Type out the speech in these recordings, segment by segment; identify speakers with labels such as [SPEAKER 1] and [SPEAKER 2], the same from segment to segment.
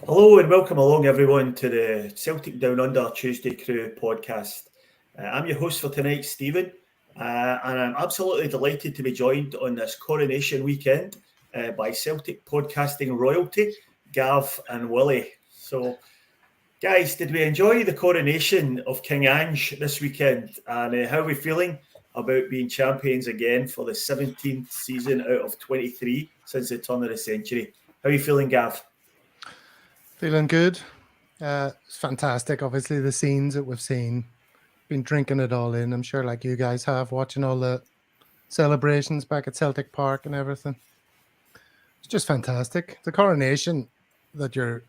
[SPEAKER 1] Hello and welcome along everyone to the Celtic Down Under Tuesday Crew podcast. I'm your host for tonight, Stephen, and I'm absolutely delighted to be joined on this coronation weekend by Celtic podcasting royalty, Gav and Willie. So, guys, did we enjoy the coronation of King Ange this weekend? And how are we feeling about being champions again for the 17th season out of 23 since the turn of the century? How are you feeling, Gav?
[SPEAKER 2] Feeling good. It's fantastic. Obviously, the scenes that we've seen, been drinking it all in. I'm sure, like you guys have, watching all the celebrations back at Celtic Park and everything. It's just fantastic. The coronation that you're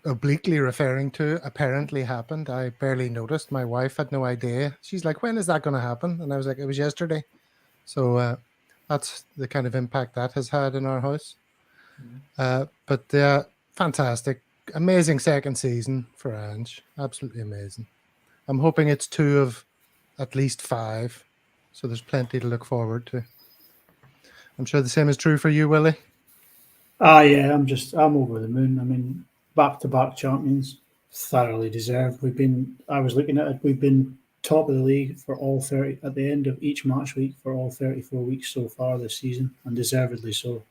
[SPEAKER 2] obliquely referring to apparently happened. I barely noticed. My wife had no idea. She's like, "When is that going to happen?" And I was like, "It was yesterday." So that's the kind of impact that has had in our house. But fantastic. Amazing second season for Ange. Absolutely amazing. I'm hoping it's 2 of at least 5. So there's plenty to look forward to. I'm sure the same is true for you, Willie.
[SPEAKER 3] Yeah, I'm over the moon. I mean, back-to-back champions, thoroughly deserved. I was looking at it, we've been top of the league for all 30, at the end of each match week for all 34 weeks so far this season, and deservedly so.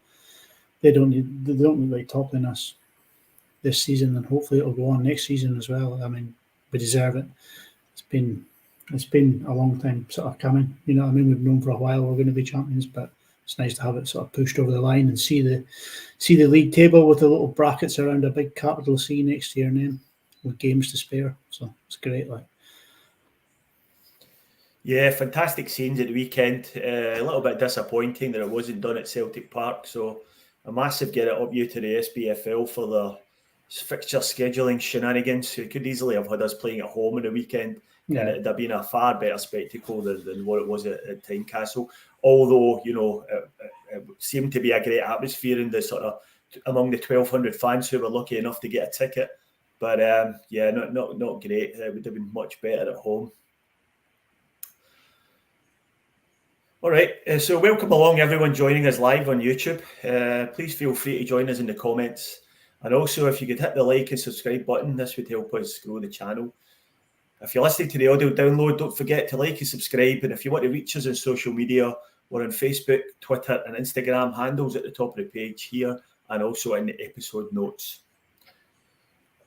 [SPEAKER 3] They don't look like toppling us this season, and hopefully it'll go on next season as well. I mean, we deserve it. It's been a long time sort of coming. You know what I mean? We've known for a while we're going to be champions, but it's nice to have it sort of pushed over the line and see the league table with the little brackets around a big capital C next to your name with games to spare. So it's great.
[SPEAKER 1] Yeah, fantastic scenes at the weekend. A little bit disappointing that it wasn't done at Celtic Park. So a massive get it up you to the SPFL for the fixture scheduling shenanigans. You could easily have had us playing at home on the weekend, and it'd have been a far better spectacle than what it was at Tynecastle. Although, you know, it seemed to be a great atmosphere in the sort of among the 1,200 fans who were lucky enough to get a ticket. But yeah, not great. It would have been much better at home. All right, so welcome along everyone joining us live on YouTube. Please feel free to join us in the comments. And also, if you could hit the like and subscribe button, this would help us grow the channel. If you're listening to the audio download, don't forget to like and subscribe. And if you want to reach us on social media, we're on Facebook, Twitter and Instagram, handles at the top of the page here and also in the episode notes.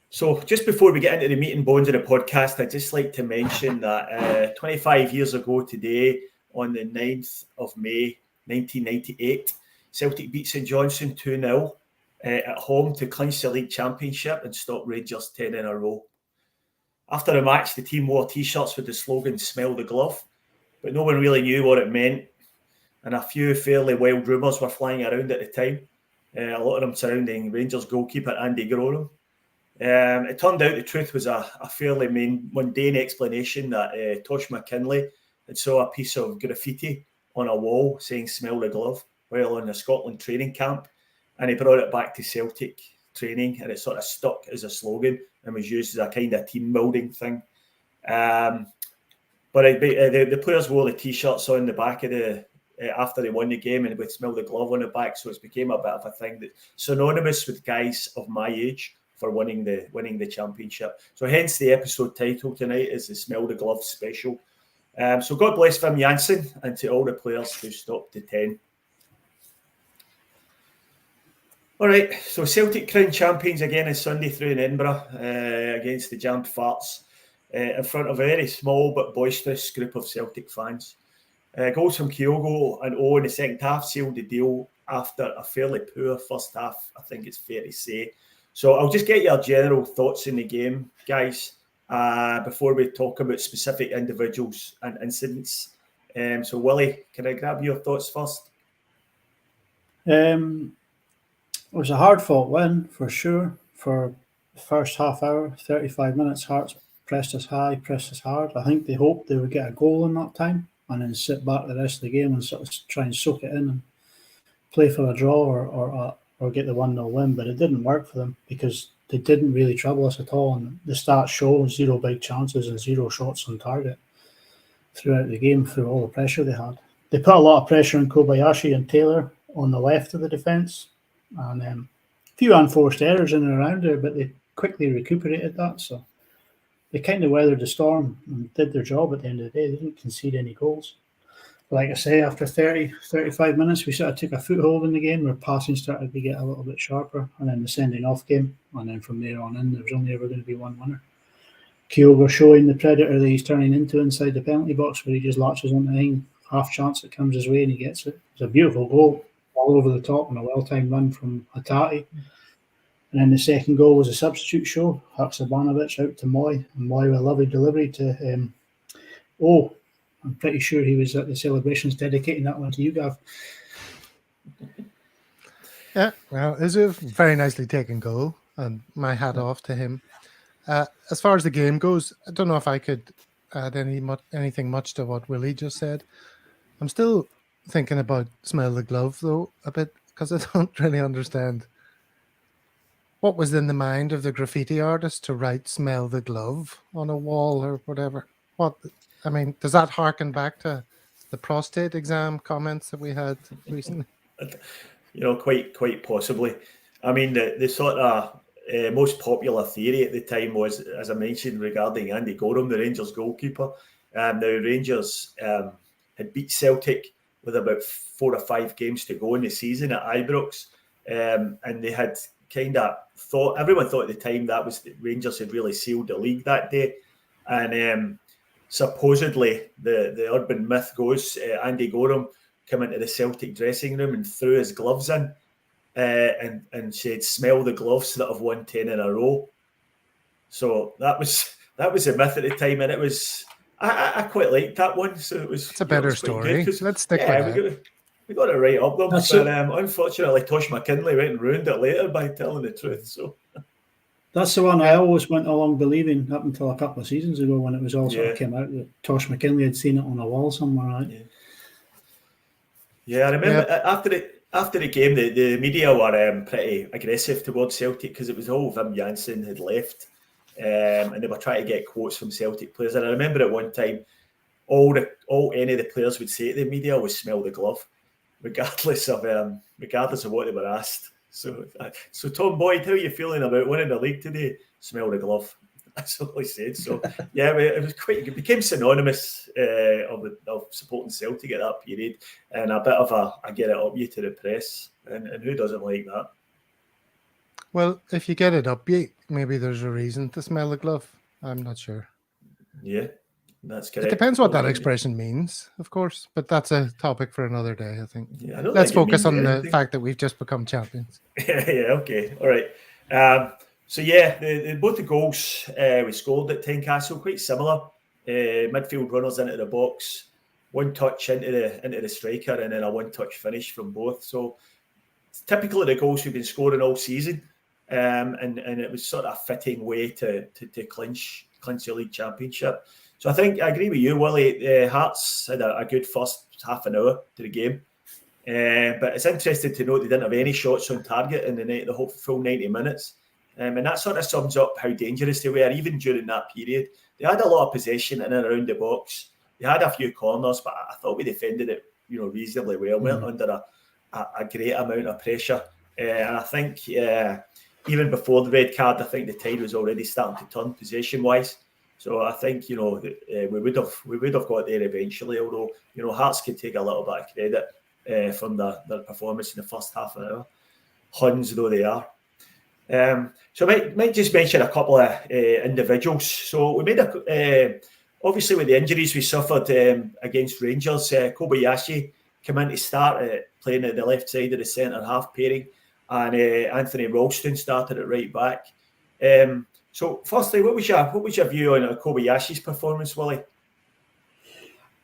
[SPEAKER 1] So just before we get into the meat and bones of the podcast, I'd just like to mention that 25 years ago today, on the 9th of May 1998, Celtic beat St Johnstone 2-0 at home to clinch the league championship and stop Rangers 10 in a row. After the match, the team wore T-shirts with the slogan "Smell the glove," but no one really knew what it meant, and a few fairly wild rumours were flying around at the time, a lot of them surrounding Rangers goalkeeper Andy Groram. It turned out the truth was a fairly mundane explanation that Tosh McKinley and saw a piece of graffiti on a wall saying "Smell the glove" while on a Scotland training camp, and he brought it back to Celtic training, and it sort of stuck as a slogan and was used as a kind of team building thing. But the players wore the T-shirts on the back of the after they won the game, and with "Smell the glove" on the back, so it's became a bit of a thing that's synonymous with guys of my age for winning the championship. So hence the episode title tonight is the "Smell the Glove" special. So God bless Wim Jansen and to all the players who stopped the 10. All right, so Celtic crowned champions again on Sunday through in Edinburgh against the Jammed Farts in front of a very small but boisterous group of Celtic fans. Goals from Kyogo and O in the second half sealed the deal after a fairly poor first half, I think it's fair to say. So I'll just get your general thoughts in the game, guys, before we talk about specific individuals and incidents. So Willie, can I grab your thoughts first?
[SPEAKER 3] It was a hard-fought win, for sure. For the first half hour, 35 minutes, Hearts pressed us high, pressed us hard. I think they hoped they would get a goal in that time and then sit back the rest of the game and sort of try and soak it in and play for a draw or get the 1-0 win. But it didn't work for them because they didn't really trouble us at all. And the stats show 0 big chances and 0 shots on target throughout the game through all the pressure they had. They put a lot of pressure on Kobayashi and Taylor on the left of the defence. And few unforced errors in and around there, but they quickly recuperated that. So they kind of weathered the storm and did their job at the end of the day. They didn't concede any goals. Like I say, after 30, 35 minutes, we sort of took a foothold in the game where passing started to get a little bit sharper, and then the sending off game. And then from there on in, there was only ever going to be one winner. Kyogo showing the predator that he's turning into inside the penalty box, where he just latches on the half chance that comes his way and he gets it. It's a beautiful goal, all over the top, and a well-timed run from Hatate. And then the second goal was a substitute show. Haksabanovic out to Moy, and Moy with a lovely delivery to I'm pretty sure he was at the celebrations dedicating that one to you, Gav.
[SPEAKER 2] Yeah, well, it was a very nicely taken goal, and my hat off to him. As far as the game goes, I don't know if I could add anything much to what Willie just said. I'm still thinking about Smell the Glove, though, a bit, because I don't really understand what was in the mind of the graffiti artist to write Smell the Glove on a wall or whatever. Does that harken back to the prostate exam comments that we had recently?
[SPEAKER 1] Quite possibly. I mean, the sort of most popular theory at the time was, as I mentioned, regarding Andy Gorham, the Rangers goalkeeper. Now, Rangers had beat Celtic with about 4 or 5 games to go in the season at Ibrox, and they had kind of thought, everyone thought at the time that was the Rangers had really sealed the league that day, and supposedly the urban myth goes Andy Gorham came into the Celtic dressing room and threw his gloves in and said, "Smell the gloves that have won 10 in a row." So that was the myth at the time, and it was I quite liked that one. So it's
[SPEAKER 2] a better story. Let's stick with that.
[SPEAKER 1] We got it right up them, but unfortunately, Tosh McKinley went and ruined it later by telling the truth. So.
[SPEAKER 3] That's the one I always went along believing up until a couple of seasons ago when it was all sort of came out that Tosh McKinley had seen it on a wall somewhere, right?
[SPEAKER 1] Yeah, I remember after the game, the media were pretty aggressive towards Celtic because it was all Wim Jansen had left, and they were trying to get quotes from Celtic players. And I remember at one time, all any of the players would say to the media was "Smell the glove," regardless of what they were asked. So Tom Boyd, how are you feeling about winning the league today? Smell the glove. That's all he said. So yeah, it became synonymous of supporting Celtic at that period, and a bit of a get it up you to the press, and who doesn't like that?
[SPEAKER 2] Well, if you get it up you, maybe there's a reason to smell the glove. I'm not sure.
[SPEAKER 1] Yeah, that's correct.
[SPEAKER 2] It depends what that expression means, of course, but that's a topic for another day, I think.
[SPEAKER 1] Yeah,
[SPEAKER 2] let's focus on the fact that we've just become champions.
[SPEAKER 1] Okay, all right. So yeah, both the goals we scored at Tynecastle quite similar. Midfield runners into the box, one touch into the striker, and then a one-touch finish from both. So it's typical of the goals we've been scoring all season, and it was sort of a fitting way to clinch the league championship. So I think I agree with you, Willie. Hearts had a good first half an hour to the game, but it's interesting to note they didn't have any shots on target in the whole full 90 minutes. And that sort of sums up how dangerous they were, even during that period. They had a lot of possession in and around the box. They had a few corners, but I thought we defended it, reasonably well. Went under a great amount of pressure, and I think even before the red card, I think the tide was already starting to turn possession-wise. So I think we would have got there eventually. Although Hearts could take a little bit of credit from their performance in the first half an hour. Huns though they are. So I might just mention a couple of individuals. So we made obviously with the injuries we suffered against Rangers, Kobayashi came in to start playing at the left side of the centre half pairing, and Anthony Ralston started at right back. So firstly, what was your view on Kobayashi's performance, Willie?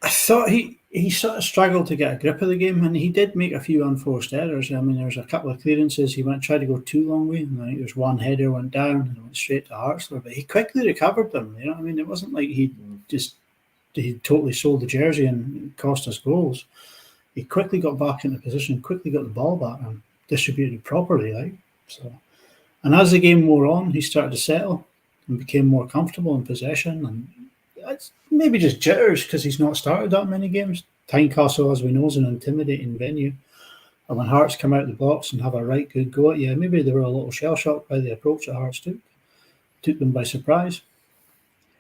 [SPEAKER 3] I thought he sort of struggled to get a grip of the game, and he did make a few unforced errors. I mean, there was a couple of clearances he tried to go too long with, and I think there's one header went down and went straight to Hartzler, but he quickly recovered them. I mean, it wasn't like he totally sold the jersey and cost us goals. He quickly got back into position, quickly got the ball back and distributed properly, right? So, and as the game wore on, he started to settle and became more comfortable in possession, and it's maybe just jitters because he's not started that many games. Tynecastle, as we know, is an intimidating venue. And when Hearts come out of the box and have a right good go at you, maybe they were a little shell-shocked by the approach that Hearts took them by surprise.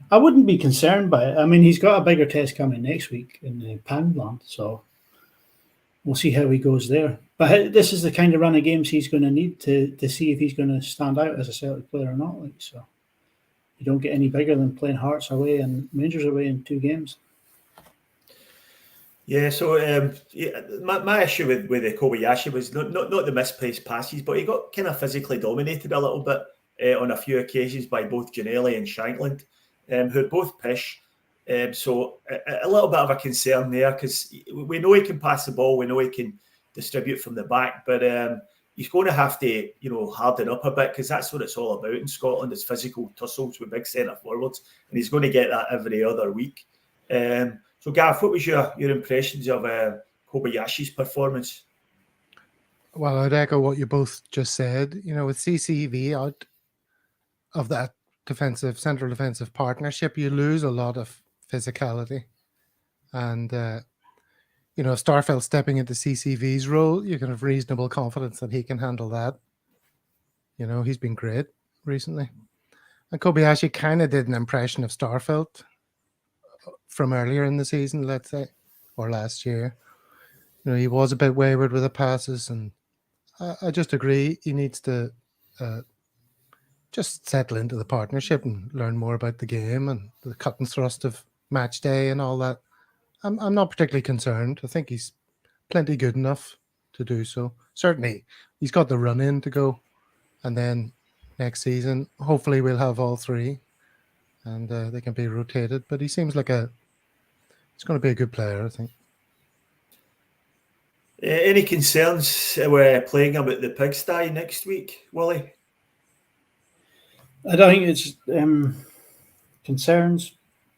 [SPEAKER 3] I wouldn't be concerned by it. I mean, he's got a bigger test coming next week in the Poundland, so we'll see how he goes there. But this is the kind of run of games he's going to need to see if he's going to stand out as a Celtic player or not. Like, so you don't get any bigger than playing Hearts away and Rangers away in 2 games.
[SPEAKER 1] Yeah, so my issue with Kobayashi was not the misplaced passes, but he got kind of physically dominated a little bit on a few occasions by both Ginnelly and Shankland, who are both pish. So a little bit of a concern there, because we know he can pass the ball, we know he can distribute from the back, but he's going to have to, harden up a bit, because that's what it's all about in Scotland, is physical tussles with big centre forwards, and he's going to get that every other week. So, Gav, what was your impressions of Kobayashi's performance?
[SPEAKER 2] Well, I'd echo what you both just said. With CCV out of that central defensive partnership, you lose a lot of physicality. And, if Starfelt stepping into CCV's role, you can have reasonable confidence that he can handle that. He's been great recently. And Kobayashi kind of did an impression of Starfelt from earlier in the season, let's say, or last year. He was a bit wayward with the passes, and I just agree he needs to just settle into the partnership and learn more about the game and the cut and thrust of match day and all that. I'm not particularly concerned. I think he's plenty good enough to do so. Certainly, he's got the run in to go, and then next season, hopefully we'll have all 3, and they can be rotated. But he seems like he's going to be a good player, I think.
[SPEAKER 1] Any concerns with playing him at the pigsty next week, Willie?
[SPEAKER 3] I don't think it's concerns.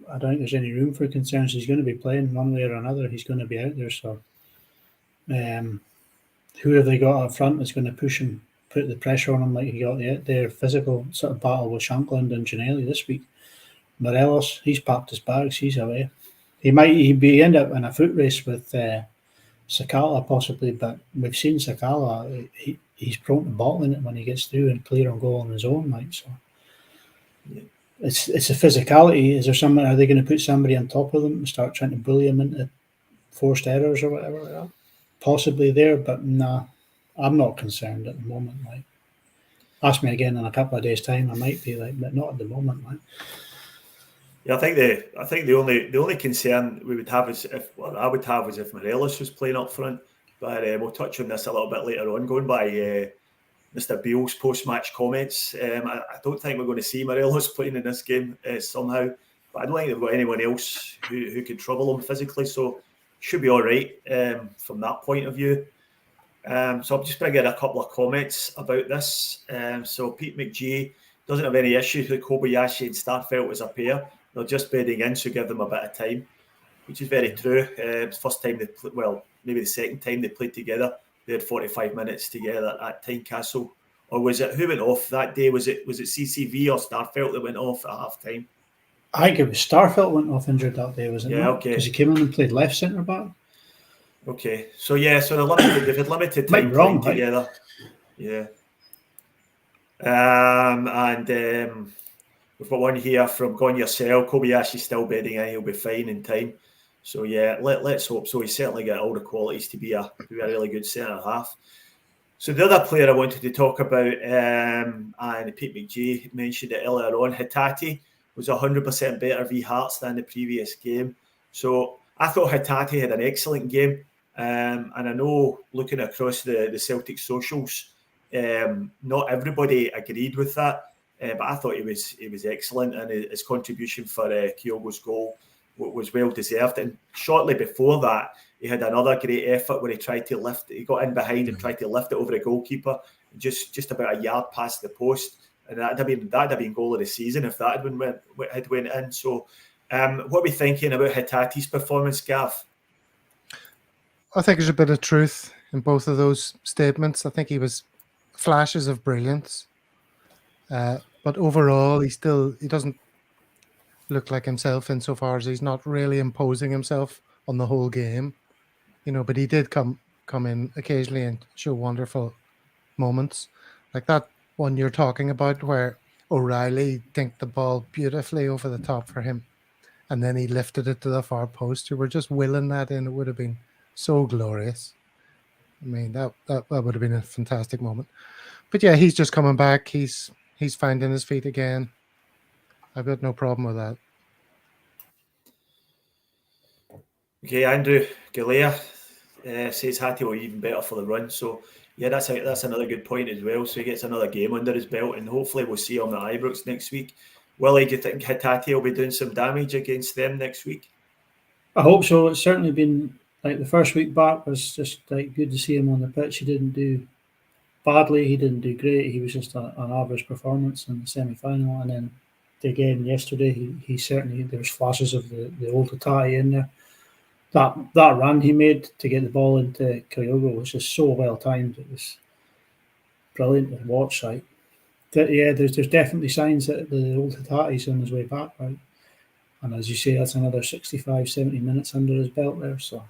[SPEAKER 3] I don't think there's any room for concerns. He's going to be playing one way or another. He's going to be out there. So who have they got up front that's going to push him, put the pressure on him like he got their physical sort of battle with Shankland and Ginnelly this week? Morelos, he's packed his bags. He's away. He might end up in a foot race with Sakala possibly, but we've seen Sakala. He's prone to bottling it when he gets through and clear on goal on his own, like so. Yeah. It's a physicality. Is there someone? Are they going to put somebody on top of them and start trying to bully him into forced errors or whatever like that? Possibly there, but nah, I'm not concerned at the moment. Like, ask me again in a couple of days' time, I might be like, but not at the moment. Like,
[SPEAKER 1] yeah, I think the only concern we would have is if Morelos was playing up front. But we'll touch on this a little bit later on. Going by Mr. Beale's post-match comments, I don't think we're going to see Morelos playing in this game somehow. But I don't think they've got anyone else who can trouble him physically, so should be all right from that point of view. So I'm just bringing a couple of comments about this. So Pete McGee doesn't have any issues with Kobayashi and Starfelt as a pair. They're just bedding in, so give them a bit of time, which is very true. It's the first time maybe the second time they played together. They had 45 minutes together at Tynecastle. Or was it, who went off that day? Was it CCV or Starfelt that went off at half time?
[SPEAKER 3] I think it was Starfelt went off injured that day, was it?
[SPEAKER 1] Yeah,
[SPEAKER 3] not?
[SPEAKER 1] okay.
[SPEAKER 3] Because he came in and played left centre back.
[SPEAKER 1] Okay, so they've had limited time playing together. Yeah. And we've got one here from Gone Yourself. Kobayashi's still bedding in. He'll be fine in time. So yeah, let's hope so. He's certainly got all the qualities to be a really good centre half. So the other player I wanted to talk about, and Pete McGee mentioned it earlier on, Hatate was 100% better v Hearts than the previous game. So I thought Hatate had an excellent game. And I know looking across the Celtic socials, not everybody agreed with that. But I thought he was excellent, and his contribution for Kyogo's goal was well deserved. And shortly before that, he had another great effort where he tried to lift. He got in behind and tried to lift it over the goalkeeper, just about a yard past the post, and that'd have been goal of the season if that had went in. So, what are we thinking about Hatate's performance, Gav?
[SPEAKER 2] I think there's a bit of truth in both of those statements. I think he was flashes of brilliance. But overall, he doesn't look like himself insofar as he's not really imposing himself on the whole game, but he did come come in occasionally and show wonderful moments. Like that one you're talking about where O'Reilly dinked the ball beautifully over the top for him, and then he lifted it to the far post. You were just willing that in. It would have been so glorious. I mean, that would have been a fantastic moment. But yeah, he's just coming back. He's finding his feet again. I've got no problem with that.
[SPEAKER 1] Okay, Andrew Galea says Hattie will even better for the run. So yeah, that's another good point as well. So he gets another game under his belt, and hopefully we'll see him at Ibrox next week. Willie, do you think Hatate will be doing some damage against them next week?
[SPEAKER 3] I hope so. It's certainly been like the first week back was just like good to see him on the pitch. He didn't do badly. He didn't do great. He was just an average performance in the semi-final, and then again yesterday he certainly there was flashes of the old Hatate in there. That run he made to get the ball into Kyogo was just so well timed. It was brilliant to watch. Right, there's definitely signs that the old Hatate's on his way back. Right, and as you say, that's another 65, 70 minutes under his belt there. So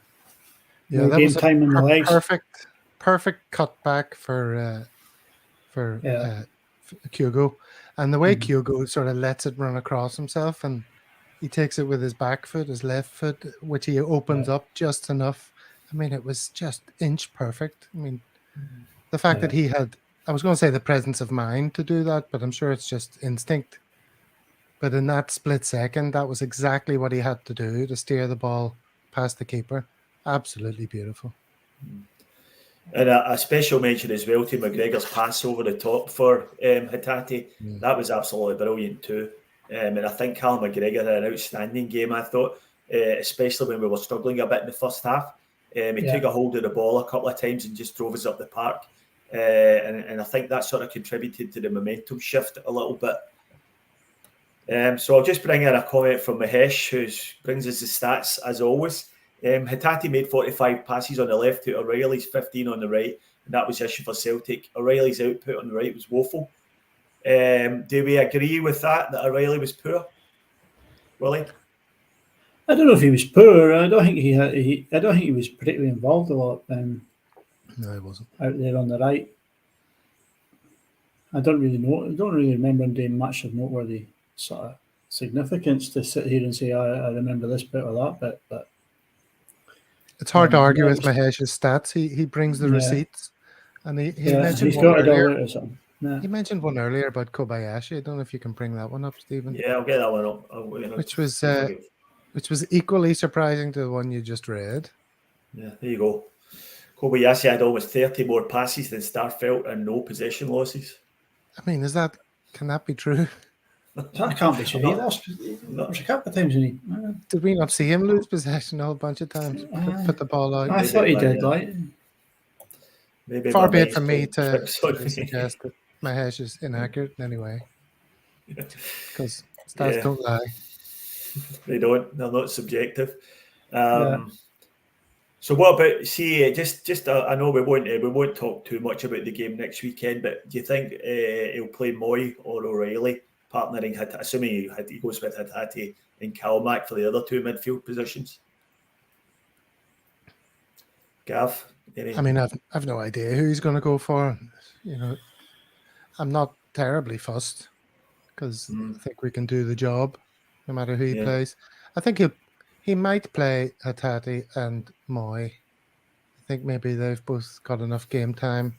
[SPEAKER 2] yeah, that
[SPEAKER 3] game
[SPEAKER 2] was
[SPEAKER 3] time in the legs.
[SPEAKER 2] Perfect cutback for Kyogo, and the way Kyogo sort of lets it run across himself, and he takes it with his back foot, his left foot, which he opens up just enough. I mean, it was just inch perfect. I mean, the fact that he had, I was going to say the presence of mind to do that, but I'm sure it's just instinct. But in that split second, that was exactly what he had to do to steer the ball past the keeper. Absolutely beautiful.
[SPEAKER 1] And a special mention as well to McGregor's pass over the top for Hatate. That was absolutely brilliant too. And I think Callum McGregor had an outstanding game, I thought, especially when we were struggling a bit in the first half. He took a hold of the ball a couple of times and just drove us up the park. And I think that sort of contributed to the momentum shift a little bit. So I'll just bring in a comment from Mahesh, who brings us the stats as always. Hatate made 45 passes on the left to O'Reilly's 15 on the right, and that was the issue for Celtic. O'Reilly's output on the right was woeful. Do we agree with that O'Reilly was poor? Willie?
[SPEAKER 3] I don't know if he was poor. I don't think I don't think he was particularly involved a lot.
[SPEAKER 2] No, he wasn't
[SPEAKER 3] out there on the right. I don't really know. I don't really remember him doing much of noteworthy sort of significance to sit here and say I remember this bit or that bit. But
[SPEAKER 2] it's hard to argue with Mahesh's stats. He brings the receipts, and he mentioned
[SPEAKER 3] he's
[SPEAKER 2] one
[SPEAKER 3] got
[SPEAKER 2] earlier.
[SPEAKER 3] it all or something. Yeah.
[SPEAKER 2] He mentioned one earlier about Kobayashi. I don't know if you can bring that one up, Stephen.
[SPEAKER 1] Yeah, I'll get that one up.
[SPEAKER 2] Which was equally surprising to the one you just read.
[SPEAKER 1] Yeah, there you go. Kobayashi had almost 30 more passes than Starfelt and no possession losses.
[SPEAKER 2] I mean, can that be true?
[SPEAKER 3] That can't be true. He lost a couple of times.
[SPEAKER 2] Did we not see him lose possession a whole bunch of times? Put the ball out.
[SPEAKER 3] I thought he did.
[SPEAKER 1] Maybe
[SPEAKER 2] far be it from me to suggest that Mahesh is inaccurate in any way, because stats don't lie.
[SPEAKER 1] They don't. They're not subjective. So what about just I know we won't talk too much about the game next weekend, but do you think he'll play Moy or O'Reilly partnering, assuming he goes with Hatate and Calmack for the other two midfield positions? Gav?
[SPEAKER 2] I mean, I've no idea who he's going to go for. I'm not terribly fussed because I think we can do the job no matter who he plays. I think he might play Hatate and Moy. I think maybe they've both got enough game time.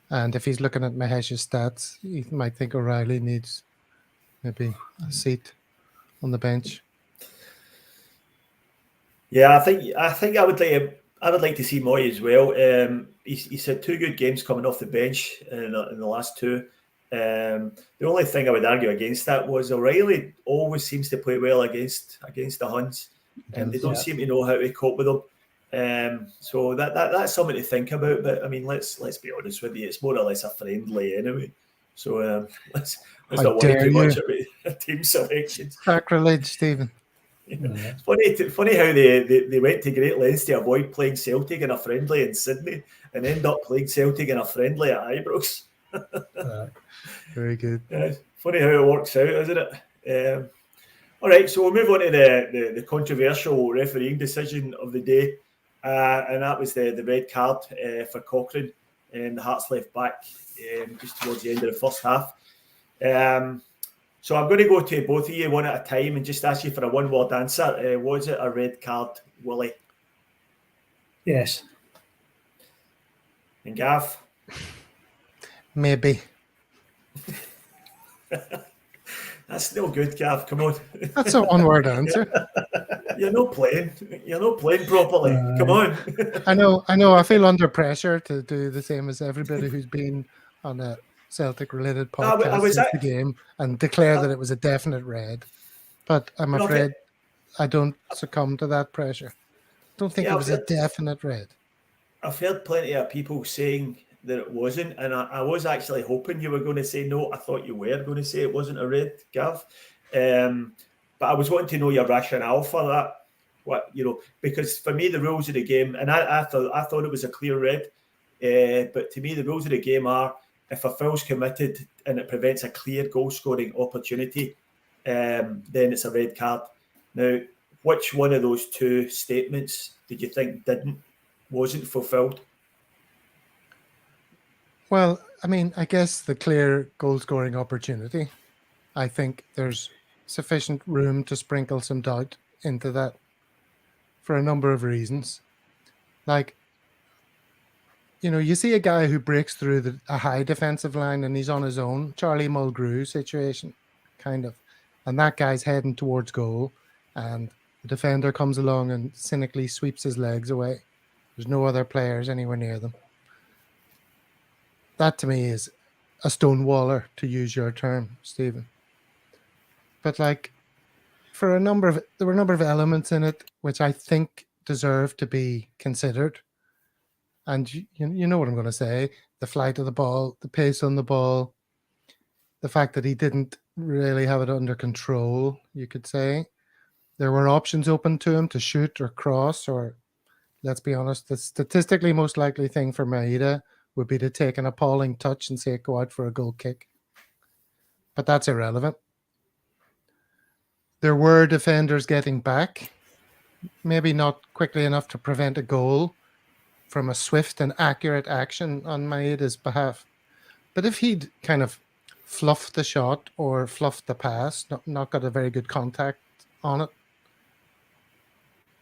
[SPEAKER 2] And if he's looking at Mahesh's stats, he might think O'Reilly needs maybe a seat on the bench.
[SPEAKER 1] Yeah, I think I would like to see Moy as well. He's had two good games coming off the bench in the last two. The only thing I would argue against that was O'Reilly always seems to play well against the Huns, and they don't seem to know how to cope with them. So that's something to think about. But I mean, let's be honest with you, it's more or less a friendly anyway. So let's not worry too much about team selections.
[SPEAKER 2] Sacrilege, Stephen.
[SPEAKER 1] It's funny how they went to great lengths to avoid playing Celtic in a friendly in Sydney and end up playing Celtic in a friendly at Ibrox.
[SPEAKER 2] Very good.
[SPEAKER 1] Funny how it works out, isn't it? All right, so we'll move on to the controversial refereeing decision of the day. and that was the red card for Cochrane, the Hearts left back, just towards the end of the first half. So I'm going to go to both of you one at a time and just ask you for a one-word answer. Was it a red card, Willie?
[SPEAKER 3] Yes.
[SPEAKER 1] And Gav?
[SPEAKER 2] Maybe.
[SPEAKER 1] That's no good, Gav. Come on.
[SPEAKER 2] That's a one-word answer.
[SPEAKER 1] You're not playing. You're not playing properly. Come on.
[SPEAKER 2] I know. I feel under pressure to do the same as everybody who's been on a Celtic-related podcast since the game and declare that it was a definite red. But I'm afraid I don't succumb to that pressure. I don't think it was a definite red.
[SPEAKER 1] I've heard plenty of people saying that it wasn't, and I was actually hoping you were going to say no. I thought you were going to say it wasn't a red, Gav. But I was wanting to know your rationale for that. Because for me the rules of the game, and I thought it was a clear red. But to me the rules of the game are, if a foul's committed and it prevents a clear goal scoring opportunity, then it's a red card. Now, which one of those two statements did you think wasn't fulfilled?
[SPEAKER 2] Well, I mean, I guess the clear goal scoring opportunity, I think there's sufficient room to sprinkle some doubt into that for a number of reasons. Like, you see a guy who breaks through a high defensive line and he's on his own, Charlie Mulgrew situation, kind of. And that guy's heading towards goal and the defender comes along and cynically sweeps his legs away. There's no other players anywhere near them. That to me is a stonewaller, to use your term, Stephen. But there were a number of elements in it which I think deserve to be considered. And you know what I'm going to say: the flight of the ball, the pace on the ball, the fact that he didn't really have it under control. You could say there were options open to him to shoot or cross, or let's be honest, the statistically most likely thing for Maeda would be to take an appalling touch and say go out for a goal kick. But that's irrelevant. There were defenders getting back, maybe not quickly enough to prevent a goal from a swift and accurate action on Maeda's behalf. But if he'd kind of fluffed the shot or fluffed the pass, not got a very good contact on it,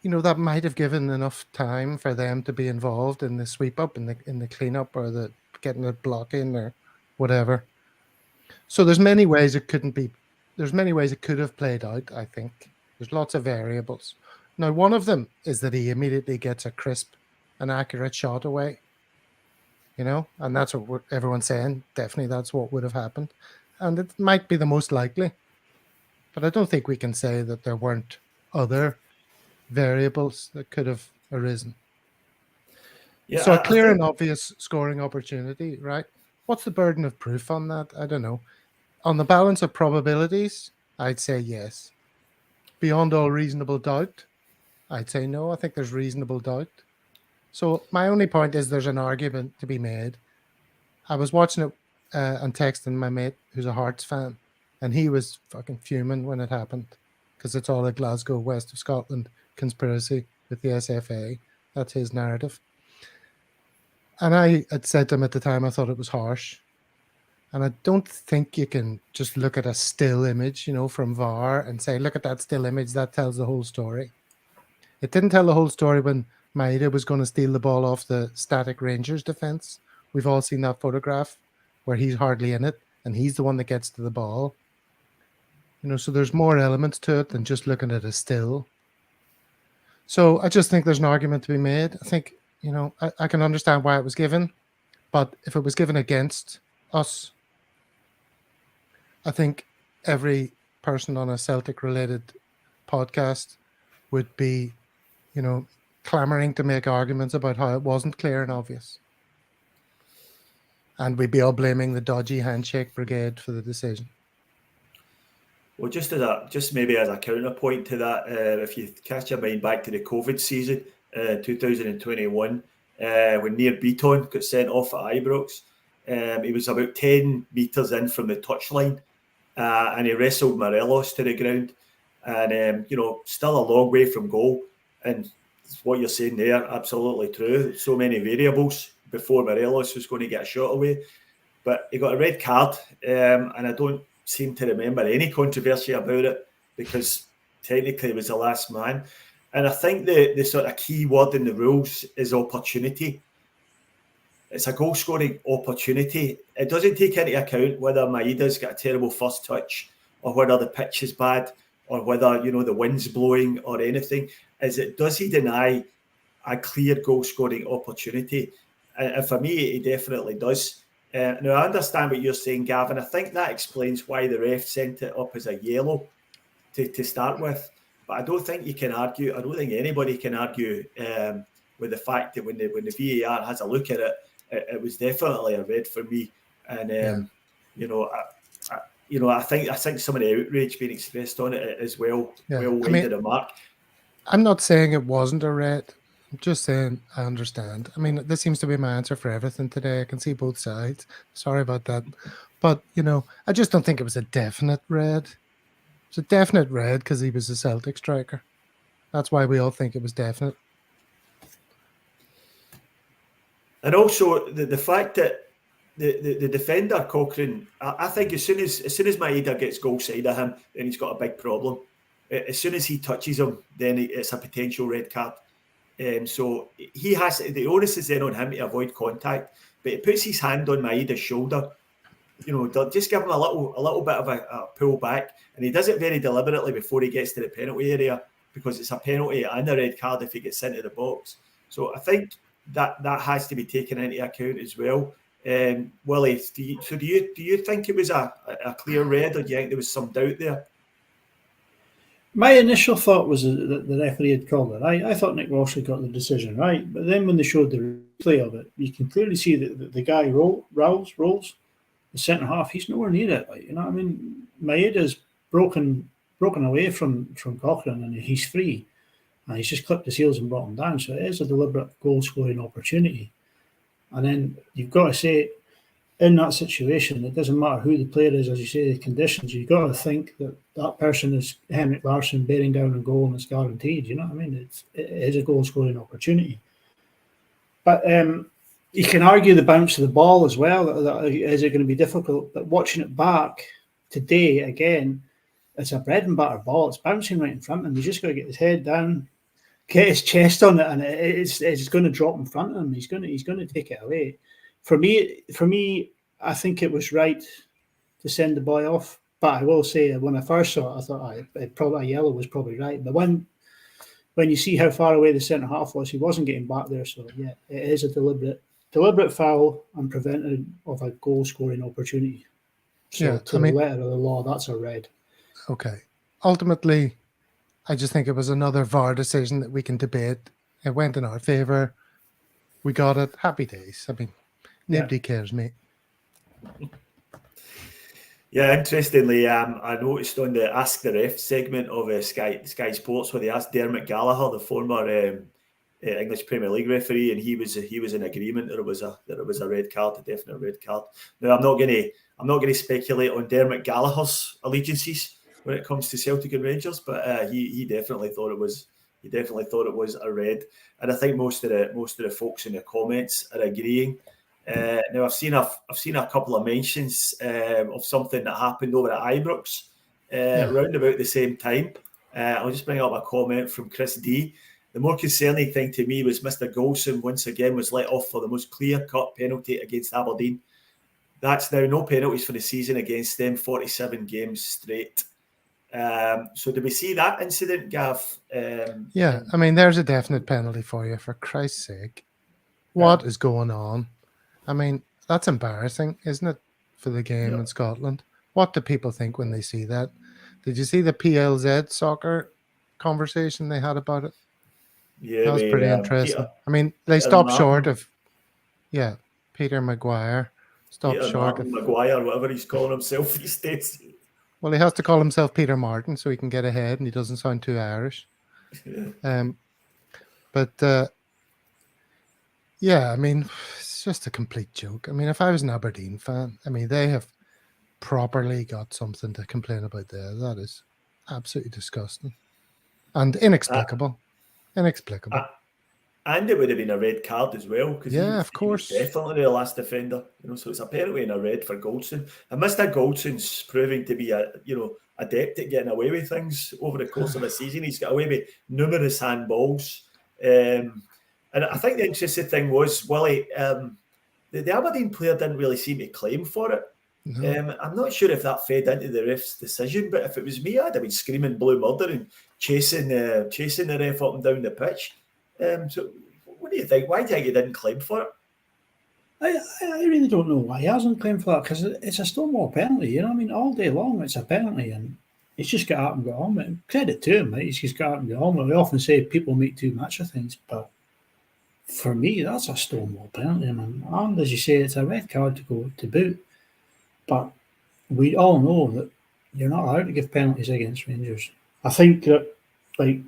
[SPEAKER 2] that might have given enough time for them to be involved in the sweep up, in the cleanup, or the getting a block in or whatever. So there's many ways it couldn't be. There's many ways it could have played out, I think. There's lots of variables. Now, one of them is that he immediately gets a crisp and accurate shot away. And that's what everyone's saying. Definitely that's what would have happened. And it might be the most likely. But I don't think we can say that there weren't other variables that could have arisen. Yeah, so a clear and obvious scoring opportunity, right? What's the burden of proof on that? I don't know. On the balance of probabilities, I'd say yes. Beyond all reasonable doubt, I'd say no. I think there's reasonable doubt. So my only point is there's an argument to be made. I was watching it and texting my mate who's a Hearts fan, and he was fucking fuming when it happened because it's all a Glasgow, west of Scotland conspiracy with the SFA. That's his narrative. And I had said to him at the time, I thought it was harsh. And I don't think you can just look at a still image, from VAR and say, look at that still image, that tells the whole story. It didn't tell the whole story when Maeda was going to steal the ball off the static Rangers defence. We've all seen that photograph where he's hardly in it and he's the one that gets to the ball. So there's more elements to it than just looking at a still. So I just think there's an argument to be made. I think, I can understand why it was given, but if it was given against us, I think every person on a Celtic-related podcast would be, clamoring to make arguments about how it wasn't clear and obvious. And we'd be all blaming the dodgy handshake brigade for the decision.
[SPEAKER 1] Well, just maybe as a counterpoint to that, if you cast your mind back to the COVID season, 2021, when Near Beaton got sent off at Ibrox, he was about 10 metres in from the touchline, and he wrestled Morelos to the ground, and still a long way from goal. And what you're saying there, absolutely true. So many variables before Morelos was going to get a shot away. But he got a red card, and I don't seem to remember any controversy about it because technically he was the last man. And I think the sort of key word in the rules is opportunity. It's a goal scoring opportunity. It doesn't take into account whether Maeda's got a terrible first touch or whether the pitch is bad or whether, the wind's blowing or anything. Does he deny a clear goal scoring opportunity? And for me, he definitely does. Now, I understand what you're saying, Gavin. I think that explains why the ref sent it up as a yellow to start with. But I don't think you can argue. I don't think anybody can argue with the fact that when the VAR has a look at it, it was definitely a red for me. And I think some of the outrage being expressed on it is well wide of the mark.
[SPEAKER 2] I'm not saying it wasn't a red. I'm just saying I understand. I mean, this seems to be my answer for everything today. I can see both sides. Sorry about that. But, I just don't think it was a definite red. It's a definite red because he was a Celtic striker. That's why we all think it was definite.
[SPEAKER 1] And also the fact that the defender, Cochrane, I think as soon as Maeda gets goal side of him, then he's got a big problem. As soon as he touches him, then it's a potential red card. So he has the onus is then on him to avoid contact, but he puts his hand on Maeda's shoulder. Just give him a little bit of a pull back, and he does it very deliberately before he gets to the penalty area because it's a penalty and a red card if he gets into the box. So I think that has to be taken into account as well. Willie, do you think it was a clear red, or do you think there was some doubt there?
[SPEAKER 3] My initial thought was that the referee had called it. I thought Nick Walsh had got the decision right, but then when they showed the replay of it, you can clearly see that the guy rolls the centre half. He's nowhere near it. Maeda's broken away from Cochrane, and he's free, and he's just clipped his heels and brought him down. So it is a deliberate goal scoring opportunity. And then you've got to say, in that situation, it doesn't matter who the player is, as you say, the conditions. You've got to think that person is Henrik Larsson bearing down a goal and it's guaranteed. You know what I mean? It is a goal scoring opportunity. But you can argue the bounce of the ball as well. Is it going to be difficult? But watching it back today, again, it's a bread and butter ball. It's bouncing right in front of him. He's just got to get his head down, get his chest on it, and it's going to drop in front of him. He's going to take it away. For me, I think it was right to send the boy off. But I will say, when I first saw it, I thought probably a yellow was probably right. But when you see how far away the centre half was, he wasn't getting back there. So yeah, it is a deliberate foul and prevented of a goal scoring opportunity. So the letter of the law, that's a red.
[SPEAKER 2] Okay. Ultimately, I just think it was another VAR decision that we can debate. It went in our favour. We got it. Happy days. I mean, nobody cares, mate.
[SPEAKER 1] Yeah, interestingly, I noticed on the Ask the Ref segment of Sky Sports where they asked Dermot Gallagher, the former English Premier League referee, and he was in agreement that it was a red card, a definite red card. Now, I'm not going to speculate on Dermot Gallagher's allegiances when it comes to Celtic and Rangers, but he definitely thought it was. He definitely thought it was a red, and I think most of the folks in the comments are agreeing. Now I've seen a couple of mentions of something that happened over at Ibrox around about the same time. I'll just bring up a comment from Chris D. The more concerning thing to me was Mr. Golson once again was let off for the most clear-cut penalty against Aberdeen. That's now no penalties for the season against them, 47 games straight. So did we see that incident, Gav?
[SPEAKER 2] I mean, there's a definite penalty for you, for Christ's sake. What is going on? I mean, that's embarrassing, isn't it, for the game in Scotland? What do people think when they see that? Did you see the PLZ soccer conversation they had about it?
[SPEAKER 1] Yeah,
[SPEAKER 2] that was pretty interesting. I mean, they stopped short of, Peter Maguire stopped short of
[SPEAKER 1] Maguire, whatever he's calling himself these days.
[SPEAKER 2] Well, he has to call himself Peter Martin so he can get ahead, and he doesn't sound too Irish. I mean, it's just a complete joke. I mean, if I was an Aberdeen fan, I mean, they have properly got something to complain about there. That is absolutely disgusting and inexplicable. Inexplicable.
[SPEAKER 1] And it would have been a red card as well, because
[SPEAKER 2] of
[SPEAKER 1] he was
[SPEAKER 2] course.
[SPEAKER 1] definitely the last defender. So it's a penalty and a red for Goldson. And Mr. Goldson's proving to be adept at getting away with things over the course of a season. He's got away with numerous handballs. And I think the interesting thing was, Willie, the Aberdeen player didn't really seem to claim for it.
[SPEAKER 2] No.
[SPEAKER 1] I'm not sure if that fed into the ref's decision, but if it was me, I'd have been screaming blue murder and chasing the ref up and down the pitch. So, what do you think? Why do you think he didn't claim for it?
[SPEAKER 3] I really don't know why he hasn't claimed for that, because it's a Stonewall penalty. You know what I mean? All day long, it's a penalty, and he's just got up and got on with it. Credit to him, right? He's just got up and got on with it. We often say people make too much of things, but for me, that's a Stonewall penalty, man. And as you say, it's a red card to go to boot. But we all know that you're not allowed to give penalties against Rangers. I think that, like,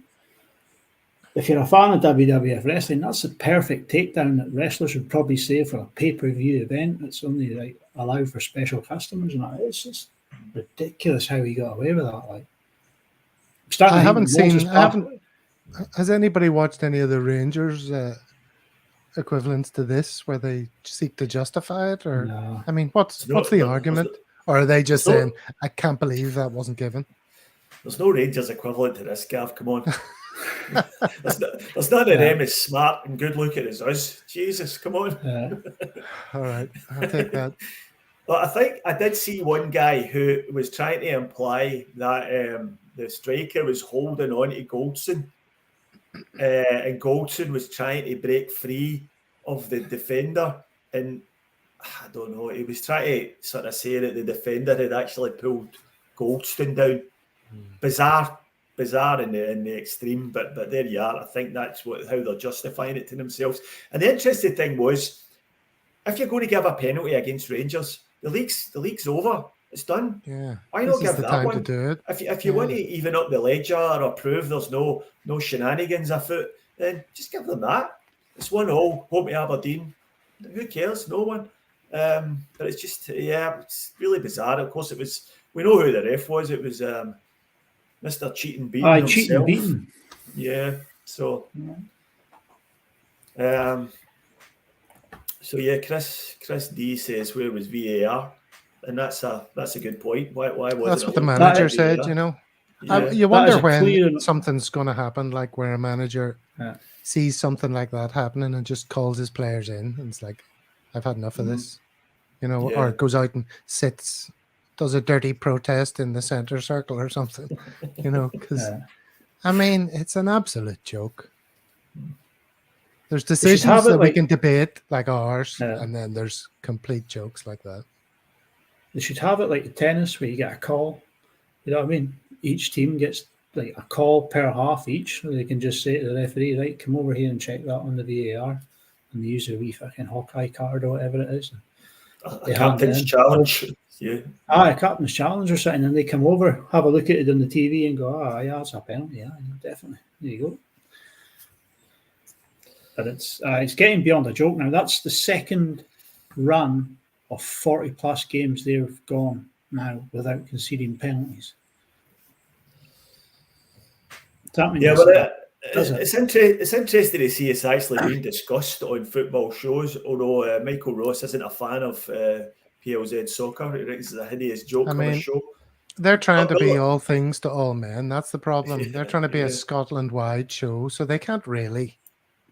[SPEAKER 3] if you're a fan of WWF wrestling, that's the perfect takedown that wrestlers would probably say for a pay-per-view event that's only like allowed for special customers. And it's just ridiculous how he got away with that. Like,
[SPEAKER 2] I haven't seen. Has anybody watched any of the Rangers equivalents to this, where they seek to justify it? Or
[SPEAKER 3] no.
[SPEAKER 2] I mean, what's the argument? Or are they just saying, "I can't believe that wasn't given"?
[SPEAKER 1] There's no Rangers equivalent to this, Gav. Come on. There's none of them as smart and good looking as us. Jesus, come on.
[SPEAKER 2] All right, I'll take that.
[SPEAKER 1] Well, I think I did see one guy who was trying to imply that the striker was holding on to Goldson, and Goldson was trying to break free of the defender. And I don't know, he was trying to sort of say that the defender had actually pulled Goldson down. Bizarre in the extreme, but there you are. I think that's how they're justifying it to themselves. And the interesting thing was, if you're going to give a penalty against Rangers, the league's over. It's done.
[SPEAKER 2] Yeah.
[SPEAKER 1] Why not give
[SPEAKER 2] the
[SPEAKER 1] that
[SPEAKER 2] time
[SPEAKER 1] one?
[SPEAKER 2] To do it.
[SPEAKER 1] If you want to even up the ledger or prove there's no shenanigans afoot, then just give them that. It's 1-0, home to Aberdeen. Who cares? No one. But it's just, it's really bizarre. Of course, we know who the ref was. It was Mr. Cheating Beaten himself.
[SPEAKER 3] Cheating Beaten.
[SPEAKER 1] Yeah. So, Chris D says, where was VAR? And that's a good point. Why wasn't
[SPEAKER 2] that's what the manager said, you know. Yeah. You wonder when something's going to happen, like where a manager sees something like that happening and just calls his players in. And it's like, I've had enough of this, you know, or goes out and sits, does a dirty protest in the center circle or something, you know, because, I mean, it's an absolute joke. There's decisions that we can debate like ours, and then there's complete jokes like that.
[SPEAKER 3] They should have it like the tennis, where you get a call. You know what I mean? Each team gets like a call per half each, so they can just say to the referee, right, come over here and check that on the VAR, and they use a wee fucking Hawkeye card or whatever it is.
[SPEAKER 1] A captain's challenge. Yeah.
[SPEAKER 3] A captain's challenge or something, and they come over, have a look at it on the TV and go, yeah, it's a penalty. Yeah, definitely. There you go. But it's getting beyond a joke now. That's the second run of 40 plus games they've gone now without conceding penalties.
[SPEAKER 1] It's interesting to see it's actually being discussed on football shows, although Michael Ross isn't a fan of PLZ soccer. He thinks it's a hideous joke on a show.
[SPEAKER 2] They're trying to be all things to all men. That's the problem. They're trying to be a Scotland-wide show, so they can't really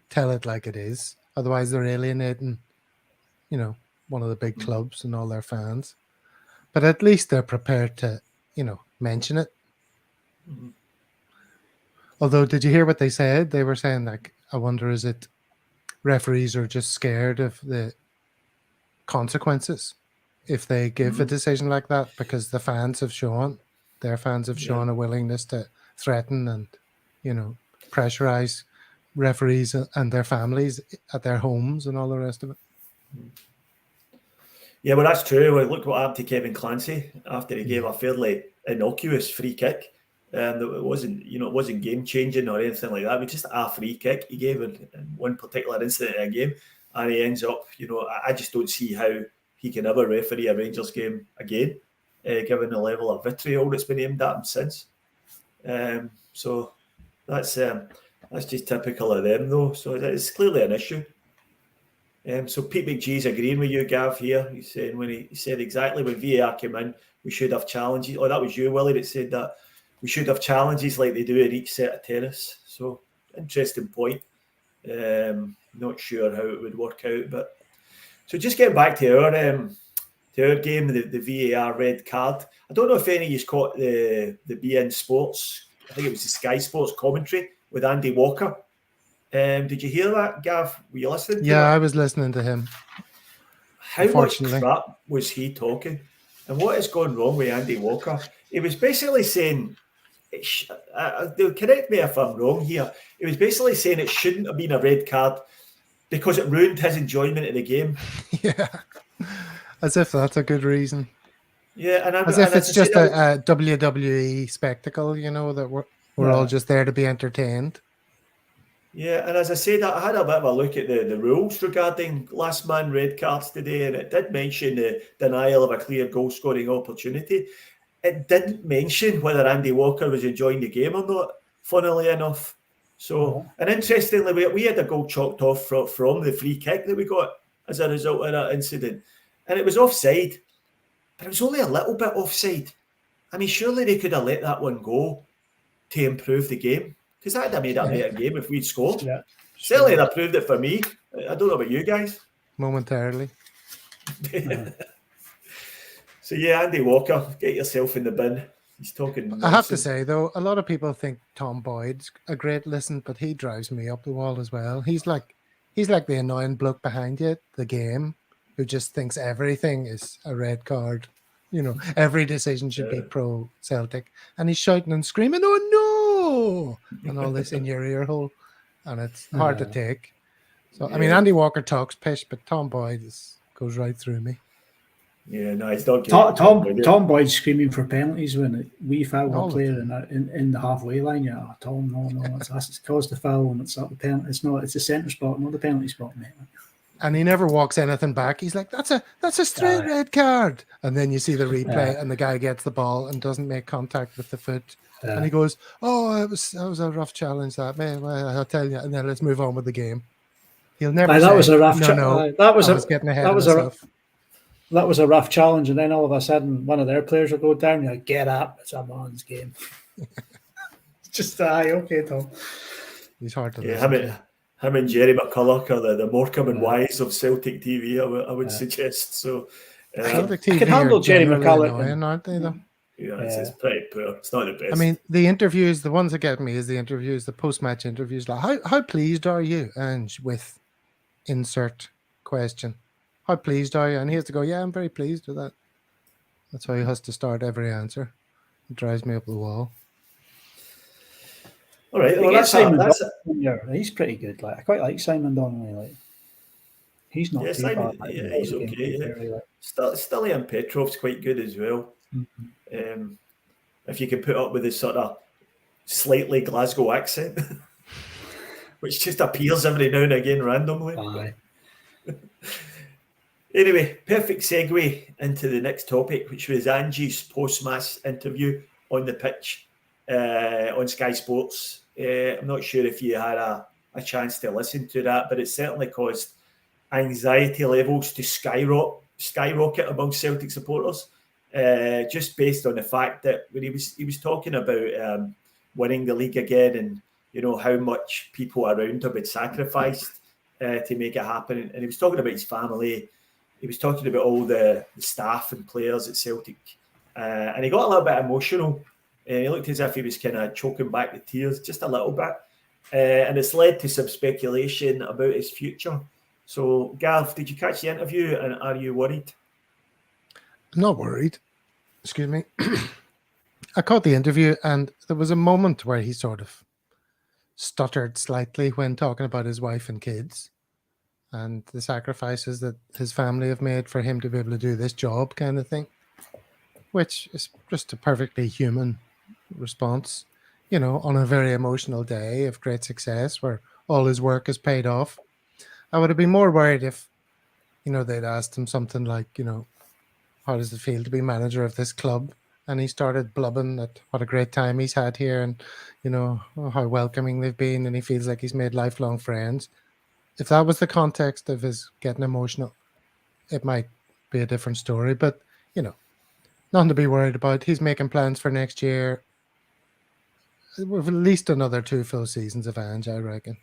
[SPEAKER 2] tell it like it is. Otherwise, they're alienating, you know, one of the big clubs and all their fans. But at least they're prepared to, you know, mention it. Mm-hmm. Although, did you hear what they said? They were saying, like, I wonder, is it referees are just scared of the consequences if they give a decision like that, because their fans have shown a willingness to threaten and, you know, pressurize referees and their families at their homes and all the rest of it.
[SPEAKER 1] Yeah, well, that's true. Well, look what happened to Kevin Clancy after he gave a fairly innocuous free kick. It wasn't game changing or anything like that. It was just a free kick he gave in one particular incident in a game, and he ends up. You know, I just don't see how he can ever referee a Rangers game again, given the level of vitriol that's been aimed at him since. So that's That's just typical of them, though. So it's clearly an issue. So Pete McGee's agreeing with you, Gav, here. He's saying when he said exactly when VAR came in, we should have challenges. Oh, that was you, Willie, that said that we should have challenges like they do in each set of tennis. So interesting point. Not sure how it would work out, but so just getting back to our game, the VAR red card. I don't know if any of you caught the BN Sports. I think it was the Sky Sports commentary with Andy Walker. Did you hear that, Gav? Were you listening?
[SPEAKER 2] Yeah, I was listening to him.
[SPEAKER 1] How much crap was he talking? And what has gone wrong with Andy Walker? He was basically saying, they'll correct me if I'm wrong here. He was basically saying it shouldn't have been a red card because it ruined his enjoyment of the game.
[SPEAKER 2] Yeah, as if that's a good reason.
[SPEAKER 1] Yeah, and
[SPEAKER 2] as if it's just a WWE spectacle, that we're all just there to be entertained.
[SPEAKER 1] Yeah, and as I said, I had a bit of a look at the rules regarding last man red cards today, and it did mention the denial of a clear goal-scoring opportunity. It didn't mention whether Andy Walker was enjoying the game or not, funnily enough. So, and interestingly, we had a goal chalked off from the free kick that we got as a result of that incident. And it was offside, but it was only a little bit offside. I mean, surely they could have let that one go to improve the game. Because that'd have made it a better game if we'd scored. Yeah, certainly, that proved it for me. I don't know about you guys.
[SPEAKER 2] Momentarily.
[SPEAKER 1] So, Andy Walker, get yourself in the bin. He's talking nonsense.
[SPEAKER 2] I have to say, though, a lot of people think Tom Boyd's a great listen, but he drives me up the wall as well. He's like the annoying bloke behind you at the game who just thinks everything is a red card. Every decision should be pro Celtic. And he's shouting and screaming, "Oh, no!" and all this in your ear hole. And it's hard to take. So, I mean, Andy Walker talks pish, but Tom Boyd goes right through me.
[SPEAKER 1] Yeah, no, it's not
[SPEAKER 3] good. Tom Boyd's screaming for penalties when we foul a player in the halfway line. Yeah, Tom, no, it's caused the foul and it's not the penalty. It's the centre spot, not the penalty spot, mate.
[SPEAKER 2] And he never walks anything back. He's like, that's a straight red card. And then you see the replay and the guy gets the ball and doesn't make contact with the foot. And he goes, "Oh, that was a rough challenge, that, man. Well, I'll tell you." And then let's move on with the game. He'll never say,
[SPEAKER 3] that was a rough challenge. That was a rough challenge. And then all of a sudden, one of their players will go down. You're like, "Get up! It's a man's game." Just okay, Tom.
[SPEAKER 2] He's hard to listen.
[SPEAKER 1] Him and Jerry McCulloch are the Morecambe and Wise of Celtic TV, I would suggest. So,
[SPEAKER 2] Celtic TV
[SPEAKER 3] can handle Jerry McCulloch,
[SPEAKER 2] aren't they, though?
[SPEAKER 1] Yeah, it's pretty poor. It's not the best.
[SPEAKER 2] I mean, the interviews, the ones that get me is the post-match interviews. Like, how pleased are you, Ange, with insert question? How pleased are you? And he has to go, "Yeah, I'm very pleased with that." That's how he has to start every answer. It drives me up the wall.
[SPEAKER 1] All right,
[SPEAKER 3] well, he's pretty good. Like, I quite like Simon Donnelly. Like, he's not too bad.
[SPEAKER 1] Yeah, he's okay. Stilian Petrov's quite good as well. Mm-hmm. If you can put up with his sort of slightly Glasgow accent, which just appears every now and again randomly. Anyway, perfect segue into the next topic, which was Ange's post-match interview on the pitch on Sky Sports. I'm not sure if you had a chance to listen to that, but it certainly caused anxiety levels to skyrocket among Celtic supporters, just based on the fact that when he was talking about winning the league again, and how much people around him had sacrificed to make it happen, and he was talking about his family. He was talking about all the staff and players at Celtic, and he got a little bit emotional. He looked as if he was kind of choking back the tears just a little bit. And it's led to some speculation about his future. So, Gav, did you catch the interview, and are you worried?
[SPEAKER 2] I'm not worried. Excuse me. I caught the interview, and there was a moment where he sort of stuttered slightly when talking about his wife and kids and the sacrifices that his family have made for him to be able to do this job, kind of thing, which is just a perfectly human response, on a very emotional day of great success where all his work is paid off. I would have been more worried if, they'd asked him something like, how does it feel to be manager of this club and he started blubbing at what a great time he's had here, and how welcoming they've been, and he feels like he's made lifelong friends. If that was the context of his getting emotional, it might be a different story. But nothing to be worried about. He's making plans for next year. With at least another 2 full seasons of Ange, I reckon.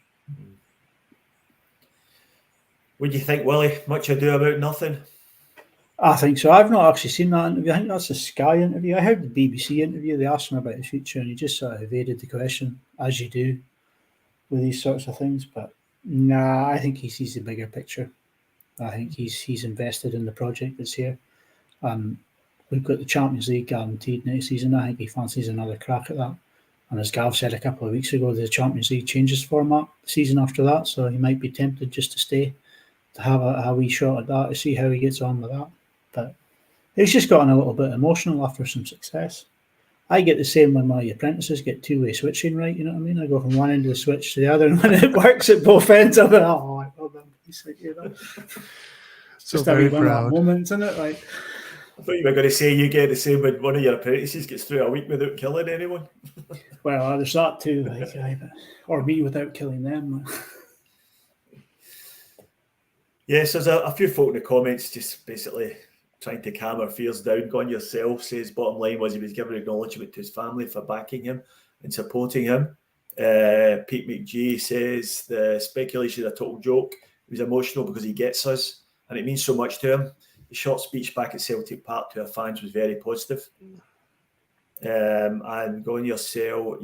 [SPEAKER 1] What do you think, Willie? Much ado about nothing?
[SPEAKER 3] I think so. I've not actually seen that interview. I think that's a Sky interview. I heard the BBC interview. They asked him about his future, and he just sort of evaded the question, as you do with these sorts of things. But nah, I think he sees the bigger picture. I think he's invested in the project that's here. We've got the Champions League guaranteed next season. I think he fancies another crack at that. And as Gav said a couple of weeks ago, the Champions League changes format the season after that, so he might be tempted just to stay, to have a wee shot at that, to see how he gets on with that. But he's just gotten a little bit emotional after some success. I get the same when my apprentices get two-way switching right, you know what I mean? I go from one end of the switch to the other, and when it works at both ends, I'm like, oh, well done. So just a wee one of that moment, isn't it? Like,
[SPEAKER 1] I thought you were going to say you get the same when one of your apprentices gets through a week without killing anyone.
[SPEAKER 3] Well, there's that too, or me without killing them.
[SPEAKER 1] Yes, there's a few folk in the comments just basically trying to calm our fears down. Gone yourself says bottom line was he was giving acknowledgement to his family for backing him and supporting him. Pete McGee says the speculation is a total joke. He was emotional because he gets us and it means so much to him. The short speech back at Celtic Park to our fans was very positive. And going yourself,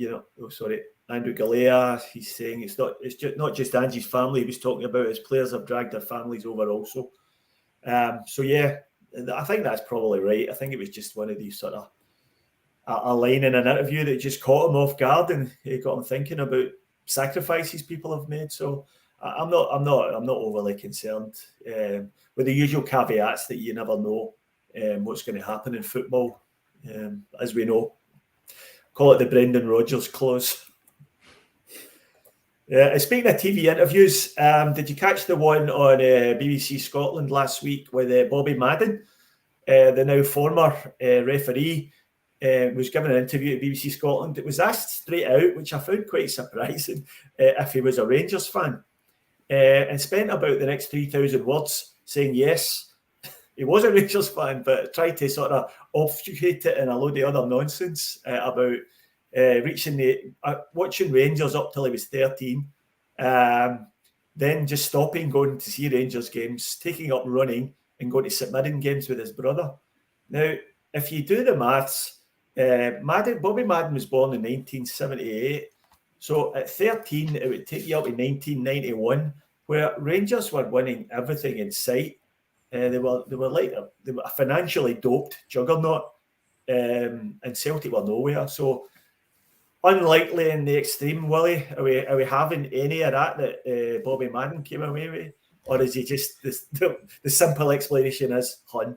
[SPEAKER 1] Andrew Galea, he's saying it's not just Ange's family he was talking about. His players have dragged their families over also. So yeah, I think that's probably right. I think it was just one of these sort of a line in an interview that just caught him off guard and it got him thinking about sacrifices people have made. So I'm not overly concerned. With the usual caveats that you never know what's going to happen in football, as we know. Call it the Brendan Rodgers clause. Speaking of TV interviews, did you catch the one on BBC Scotland last week with Bobby Madden, the now former referee, was given an interview at BBC Scotland. It was asked straight out, which I found quite surprising, if he was a Rangers fan, and spent about the next 3,000 words saying yes, he was a Rangers fan, but tried to sort of obfuscate it in a load of other nonsense about watching Rangers up till he was 13, then just stopping going to see Rangers games, taking up running and going to St Mirren games with his brother. Now, if you do the maths, Bobby Madden was born in 1978, so at 13 it would take you up to 1991, where Rangers were winning everything in sight. They were a financially doped juggernaut, and Celtic were nowhere. So unlikely in the extreme, Willie. Are we having any of that Bobby Madden came away with, or is he just the simple explanation is Hun?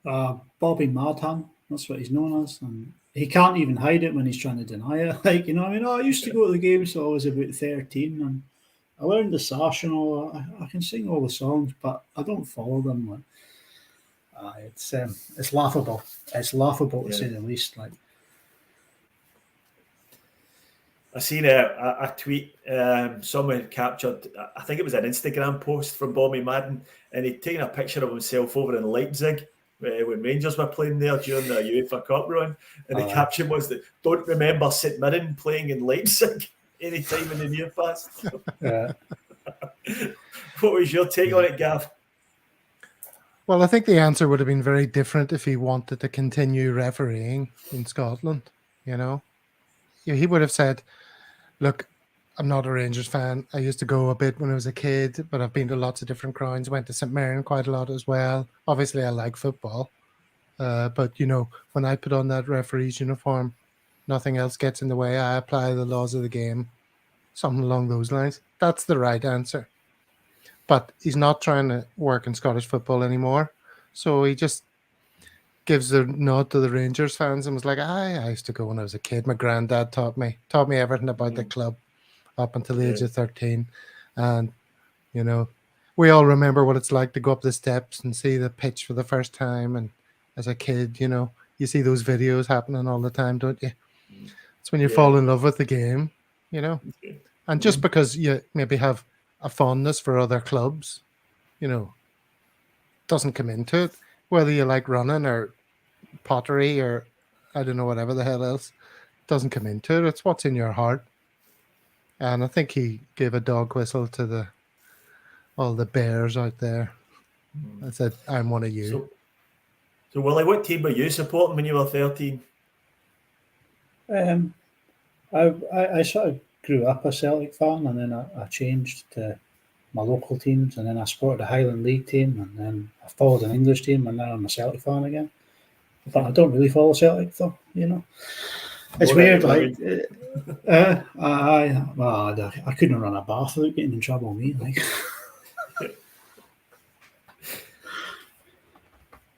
[SPEAKER 3] Bobby Madhan, that's what he's known as, and he can't even hide it when he's trying to deny it. Like, I used to go to the games, so I was about 13, and I learned the sash and all. I can sing all the songs, but I don't follow them. It's laughable. It's laughable to say the least. Like,
[SPEAKER 1] I seen a tweet someone captured. I think it was an Instagram post from Bobby Madden, and he'd taken a picture of himself over in Leipzig when Rangers were playing there during the UEFA Cup run, and the caption was that don't remember St Mirren playing in Leipzig any time in the near past.
[SPEAKER 3] Yeah.
[SPEAKER 1] What was your take on it, Gav?
[SPEAKER 2] Well, I think the answer would have been very different if he wanted to continue refereeing in Scotland. He would have said, look, I'm not a Rangers fan. I used to go a bit when I was a kid, but I've been to lots of different grounds. Went to St Mirren quite a lot as well. Obviously, I like football. But, when I put on that referee's uniform, nothing else gets in the way. I apply the laws of the game. Something along those lines. That's the right answer. But he's not trying to work in Scottish football anymore. So he just gives a nod to the Rangers fans and was like, I used to go when I was a kid. My granddad taught me everything about the club up until the age of 13. And, we all remember what it's like to go up the steps and see the pitch for the first time. And as a kid, you you see those videos happening all the time, don't you? It's when you
[SPEAKER 1] Yeah.
[SPEAKER 2] fall in love with the game, you know.
[SPEAKER 1] Okay.
[SPEAKER 2] And just because you maybe have a fondness for other clubs, you know, doesn't come into it. Whether you like running or pottery or I don't know, whatever the hell else, doesn't come into it. It's what's in your heart. And I think he gave a dog whistle to all the bears out there. I said, I'm one of you.
[SPEAKER 1] So Willie, what team were you supporting when you were 13?
[SPEAKER 3] I sort of grew up a Celtic fan, and then I changed to my local teams, and then I supported a Highland League team, and then I followed an English team, and now I'm a Celtic fan again. But I don't really follow Celtic, though. You know, it's weird. Like, I couldn't run a bath without getting in trouble. Me, like.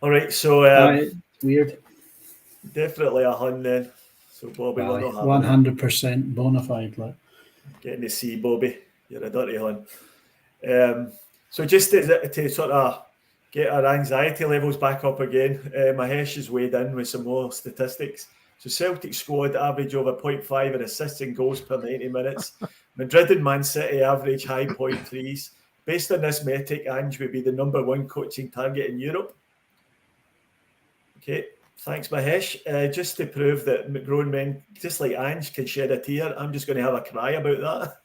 [SPEAKER 1] All right, so
[SPEAKER 3] weird.
[SPEAKER 1] Definitely a Hun then. So Bobby, we're not having
[SPEAKER 3] 100% bona fide. Like.
[SPEAKER 1] Getting to see Bobby, you're a dirty Hun. So just to sort of get our anxiety levels back up again, Mahesh is weighed in with some more statistics. So Celtic squad average over 0.5 in assists and goals per 90 minutes. Madrid and Man City average high 0.3s. Based on this metric, Ange would be the number one coaching target in Europe. Okay, thanks Mahesh. Just to prove that grown men, just like Ange, can shed a tear, I'm just going to have a cry about
[SPEAKER 2] that.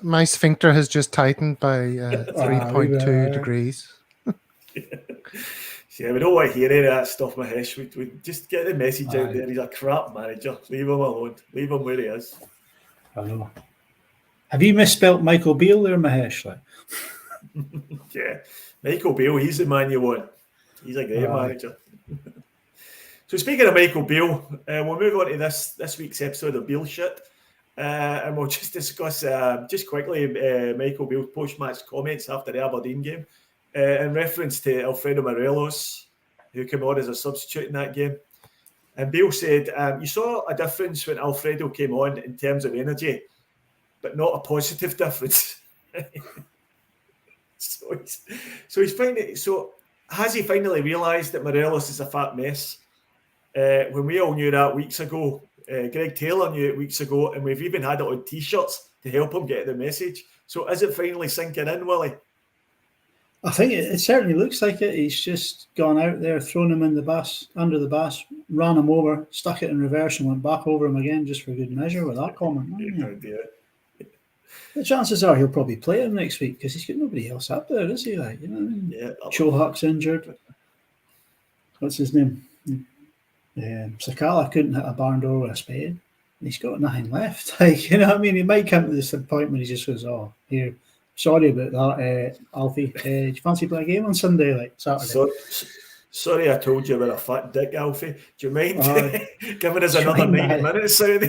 [SPEAKER 2] My sphincter has just tightened by 3.2 degrees.
[SPEAKER 1] Yeah, we don't want to hear any of that stuff, Mahesh. We just get the message out there. He's a crap manager. Leave him alone. Leave him where he is.
[SPEAKER 3] I know. Have you misspelt Michael Beale there, Mahesh? Like?
[SPEAKER 1] Yeah, Michael Beale, he's the man you want. He's a great manager. So speaking of Michael Beale, we'll move on to this week's episode of Beale Shit. And we'll just discuss, just quickly, Michael Beale's post-match comments after the Aberdeen game in reference to Alfredo Morelos, who came on as a substitute in that game. And Beale said, you saw a difference when Alfredo came on in terms of energy, but not a positive difference. So has he finally realised that Morelos is a fat mess? When we all knew that weeks ago, Greg Taylor knew it weeks ago, and we've even had it on T-shirts to help him get the message. So is it finally sinking in, Willie?
[SPEAKER 3] I think it certainly looks like it. He's just gone out there, thrown him in the bus, under the bus, ran him over, stuck it in reverse, and went back over him again just for good measure with that comment. The chances are he'll probably play him next week because he's got nobody else up there, is he? Like, you know what I mean?
[SPEAKER 1] Yeah.
[SPEAKER 3] Chohak's injured. What's his name? Sakala couldn't hit a barn door with a spade. He's got nothing left. Like, you know what I mean? He might come to this point when he just goes, "Oh, here, sorry about that, Alfie. Do you fancy playing a game on Sunday, like Saturday?"
[SPEAKER 1] Sorry, I told you about a fat dick, Alfie. Do you mind giving us another 90 minutes out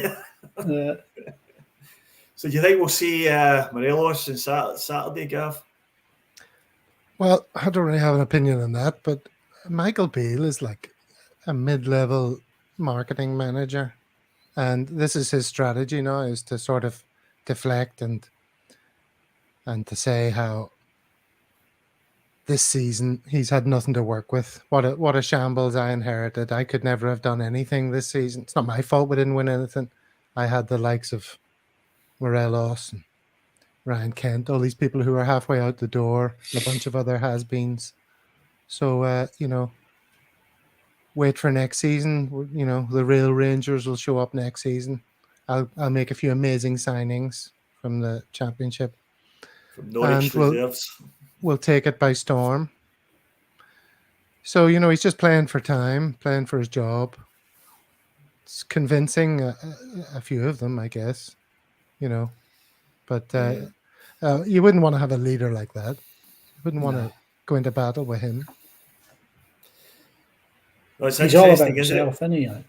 [SPEAKER 1] there? So do you think we'll see Morelos on Saturday, Gav?
[SPEAKER 2] Well, I don't really have an opinion on that, but Michael Beale is like a mid-level marketing manager. And this is his strategy now, is to sort of deflect and to say how this season he's had nothing to work with. What a shambles I inherited. I could never have done anything this season. It's not my fault we didn't win anything. I had the likes of Morelos and Ryan Kent, all these people who are halfway out the door, a bunch of other has-beens. So, wait for next season. You know, the real Rangers will show up next season. I'll make a few amazing signings from the championship.
[SPEAKER 1] From Norwich reserves.
[SPEAKER 2] We'll take it by storm. So, he's just playing for time, playing for his job. It's convincing a few of them, I guess, But you wouldn't want to have a leader like that. You wouldn't want to go into battle with him.
[SPEAKER 1] Well,
[SPEAKER 3] he's all about himself, isn't he? Like,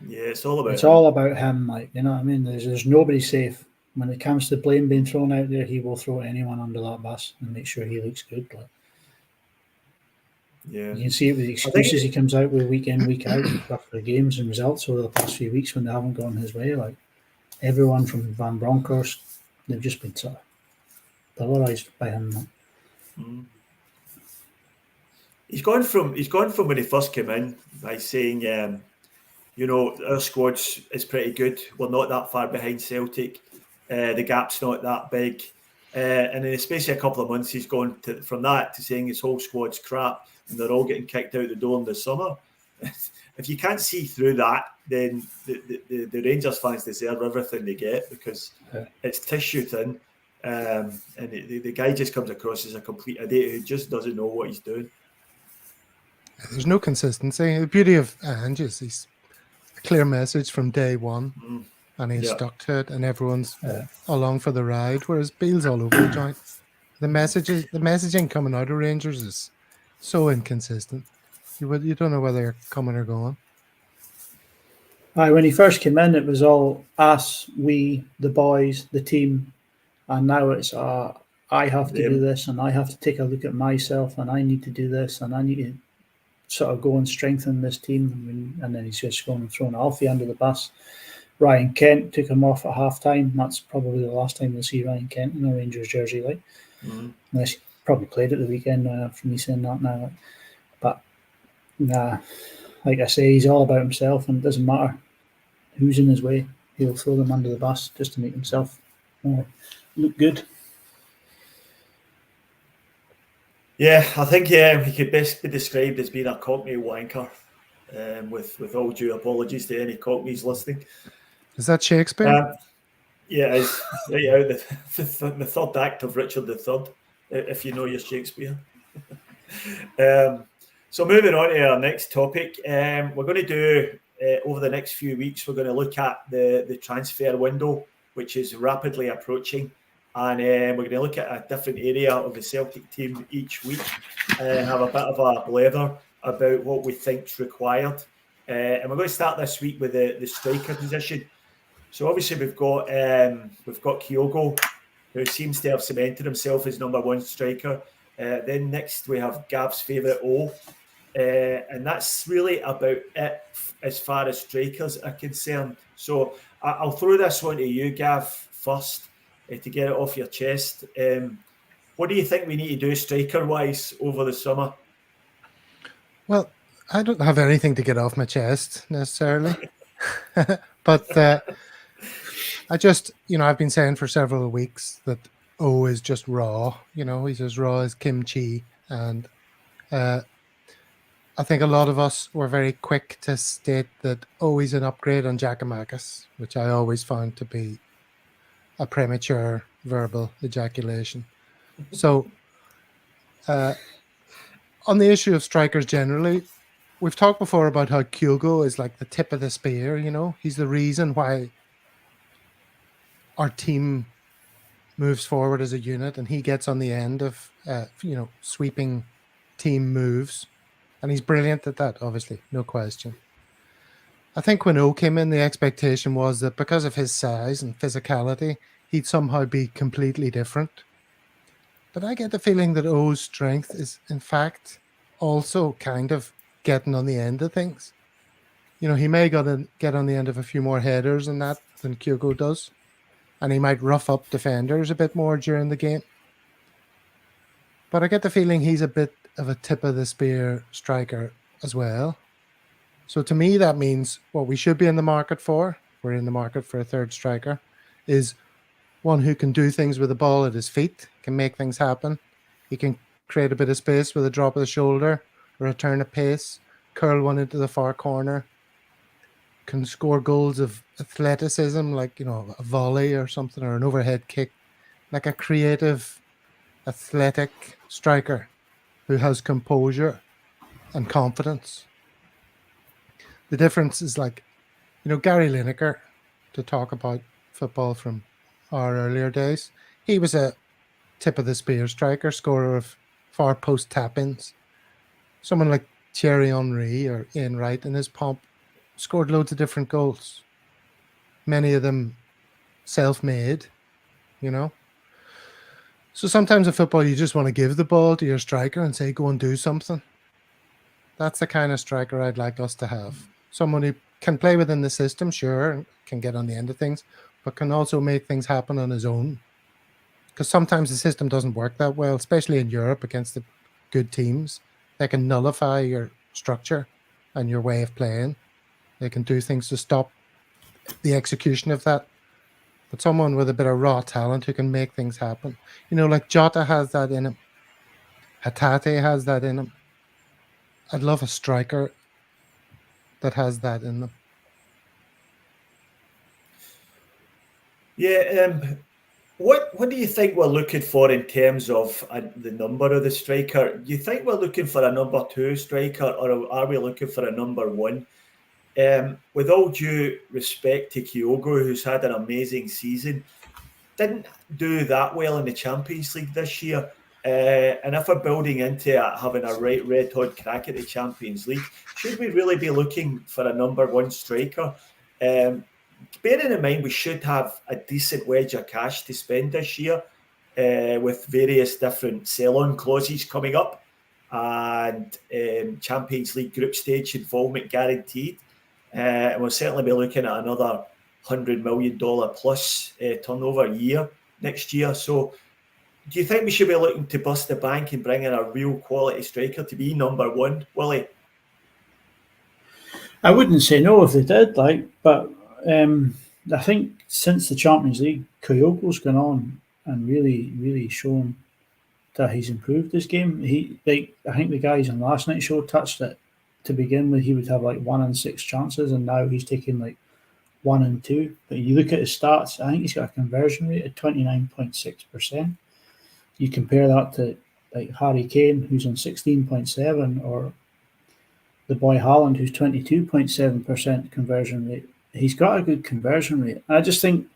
[SPEAKER 1] yeah, it's all about
[SPEAKER 3] him. All about him, like, you know what I mean? There's nobody safe. When it comes to blame being thrown out there, he will throw anyone under that bus and make sure he looks good. Like.
[SPEAKER 1] Yeah.
[SPEAKER 3] You can see it with the excuses he comes out with week in, week out after games and results over the past few weeks when they haven't gone his way. Like, everyone from Van Bronckhorst, they've just been sort of polarised by him.
[SPEAKER 1] He's gone from when he first came in by saying, you know, our squad is pretty good. We're not that far behind Celtic. The gap's not that big. And in the space of a couple of months, he's gone from that to saying his whole squad's crap and they're all getting kicked out the door in the summer. If you can't see through that, then the Rangers fans deserve everything they get, because it's tissue thin. And the guy just comes across as a complete idiot who just doesn't know what he's doing.
[SPEAKER 2] There's no consistency. The beauty of Ange is he's a clear message from day one, and he's stuck to it, and everyone's along for the ride. Whereas Beale's all over the joint. The messaging coming out of Rangers is so inconsistent. You don't know whether they're coming or going.
[SPEAKER 3] When he first came in, it was all us, we, the boys, the team, and now it's I have to do this, and I have to take a look at myself, and I need to do this, and I need to sort of go and strengthen this team. And then he's just going and throwing Alfie under the bus. Ryan Kent took him off at half time. That's probably the last time we'll see Ryan Kent in a Rangers jersey, like. Unless he probably played at the weekend, for me saying that now. But nah, like I say, he's all about himself, and it doesn't matter who's in his way. He'll throw them under the bus just to make himself look good.
[SPEAKER 1] Yeah, I think he could best be described as being a Cockney wanker, with all due apologies to any Cockneys listening.
[SPEAKER 2] Is that Shakespeare?
[SPEAKER 1] Yeah, it's right out the third act of Richard III, if you know your Shakespeare. So moving on to our next topic, we're going to do, over the next few weeks, we're going to look at the transfer window, which is rapidly approaching. And we're going to look at a different area of the Celtic team each week and have a bit of a blather about what we think's required. And we're going to start this week with the striker position. So obviously we've got Kyogo, who seems to have cemented himself as number one striker. Then next we have Gav's favourite O. And that's really about it as far as strikers are concerned. So I'll throw this one to you, Gav, first, to get it off your chest. What do you think we need to do striker-wise over the summer?
[SPEAKER 2] Well, I don't have anything to get off my chest necessarily. But I just, I've been saying for several weeks that O is just raw. He's as raw as kimchi. And I think a lot of us were very quick to state that O is an upgrade on Giakoumakis, which I always found to be a premature verbal ejaculation. So on the issue of strikers generally, we've talked before about how Kyogo is like the tip of the spear. He's the reason why our team moves forward as a unit, and he gets on the end of sweeping team moves, and he's brilliant at that, obviously, no question. I think when O came in, the expectation was that because of his size and physicality, he'd somehow be completely different. But I get the feeling that O's strength is, in fact, also kind of getting on the end of things. He may get on the end of a few more headers and that than Kyogo does. And he might rough up defenders a bit more during the game. But I get the feeling he's a bit of a tip of the spear striker as well. So to me, that means what we should be in the market for, we're in the market for a third striker, is one who can do things with the ball at his feet, can make things happen. He can create a bit of space with a drop of the shoulder, or a turn of pace, curl one into the far corner, can score goals of athleticism, like, a volley or something, or an overhead kick, like a creative, athletic striker who has composure and confidence. The difference is Gary Lineker, to talk about football from our earlier days, he was a tip of the spear striker, scorer of far post tap-ins. Someone like Thierry Henry or Ian Wright in his pomp scored loads of different goals. Many of them self-made, So sometimes in football, you just want to give the ball to your striker and say, go and do something. That's the kind of striker I'd like us to have. Someone who can play within the system, sure, and can get on the end of things, but can also make things happen on his own. Because sometimes the system doesn't work that well, especially in Europe against the good teams. They can nullify your structure and your way of playing. They can do things to stop the execution of that. But someone with a bit of raw talent who can make things happen. Like Jota has that in him. Hatate has that in him. I'd love a striker that has that in them.
[SPEAKER 1] Yeah. What do you think we're looking for in terms of the number of the striker? Do you think we're looking for a number 2 striker, or are we looking for a number 1? With all due respect to Kyogo, who's had an amazing season, didn't do that well in the Champions League this year. And if we're building into having a red hot crack at the Champions League, should we really be looking for a number 1 striker? Bearing in mind we should have a decent wedge of cash to spend this year, with various different sell-on clauses coming up and Champions League group stage involvement guaranteed. And we'll certainly be looking at another $100 million plus turnover year next year. So do you think we should be looking to bust the bank and bring in a real quality striker to be number 1, Willie?
[SPEAKER 3] I wouldn't say no if they did, but I think since the Champions League, Kyogo's gone on and really shown that he's improved his game. I think the guys on last night's show touched it. To begin with, he would have 1 in 6 chances, and now he's taking 1 in 2. But you look at his stats, I think he's got a conversion rate of 29.6%. You compare that to Harry Kane, who's on 16.7, or the boy Haaland, who's 22.7% conversion rate. He's got a good conversion rate. I just think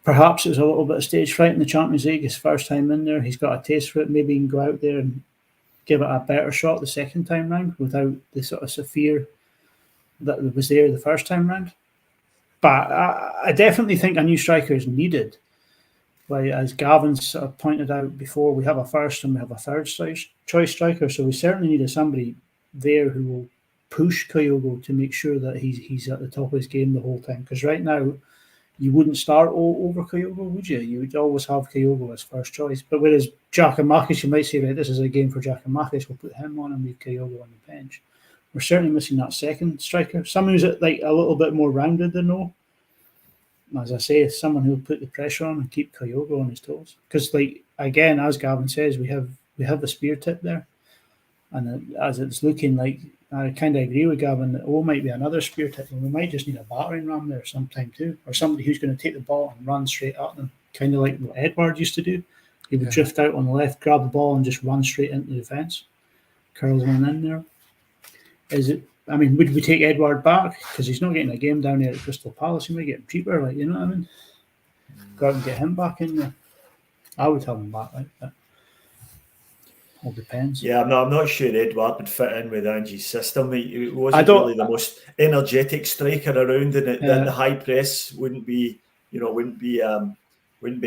[SPEAKER 3] perhaps it was a little bit of stage fright in the Champions League. His first time in there, he's got a taste for it. Maybe he can go out there and give it a better shot the second time round without the sort of fear that was there the first time round. But I definitely think a new striker is needed. As Gavin sort of pointed out before, we have a first and we have a third choice striker, so we certainly need somebody there who will push Kyogo to make sure that he's at the top of his game the whole time. Because right now, you wouldn't start over Kyogo, would you? You would always have Kyogo as first choice. But whereas Giakoumakis, you might say, right, this is a game for Giakoumakis, we'll put him on and leave Kyogo on the bench. We're certainly missing that second striker. Someone who's a little bit more rounded than O. As I say, someone who'll put the pressure on and keep Kyogo on his toes. Because, again, as Gavin says, we have the spear tip there. And as it's looking I kind of agree with Gavin that O might be another spear tip, and we might just need a battering ram there sometime too, or somebody who's going to take the ball and run straight at them, kind of like what Edward used to do. He would drift out on the left, grab the ball, and just run straight into the defence. Curls one in there. Would we take Edward back? Because he's not getting a game down there at Crystal Palace. He might get him cheaper, you know what I mean? Go out and get him back in there. I would have him back, but all depends.
[SPEAKER 1] Yeah, I'm not sure Edward would fit in with Ange's system. He wasn't really the most energetic striker around, and the high press wouldn't be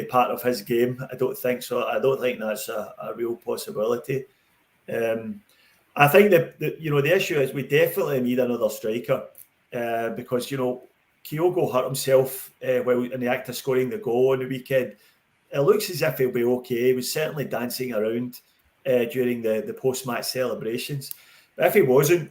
[SPEAKER 1] part of his game. I don't think so. I don't think that's a real possibility. I think that the issue is we definitely need another striker, because Kyogo hurt himself while in the act of scoring the goal on the weekend. It looks as if he'll be okay. He was certainly dancing around during the post-match celebrations. But if he wasn't,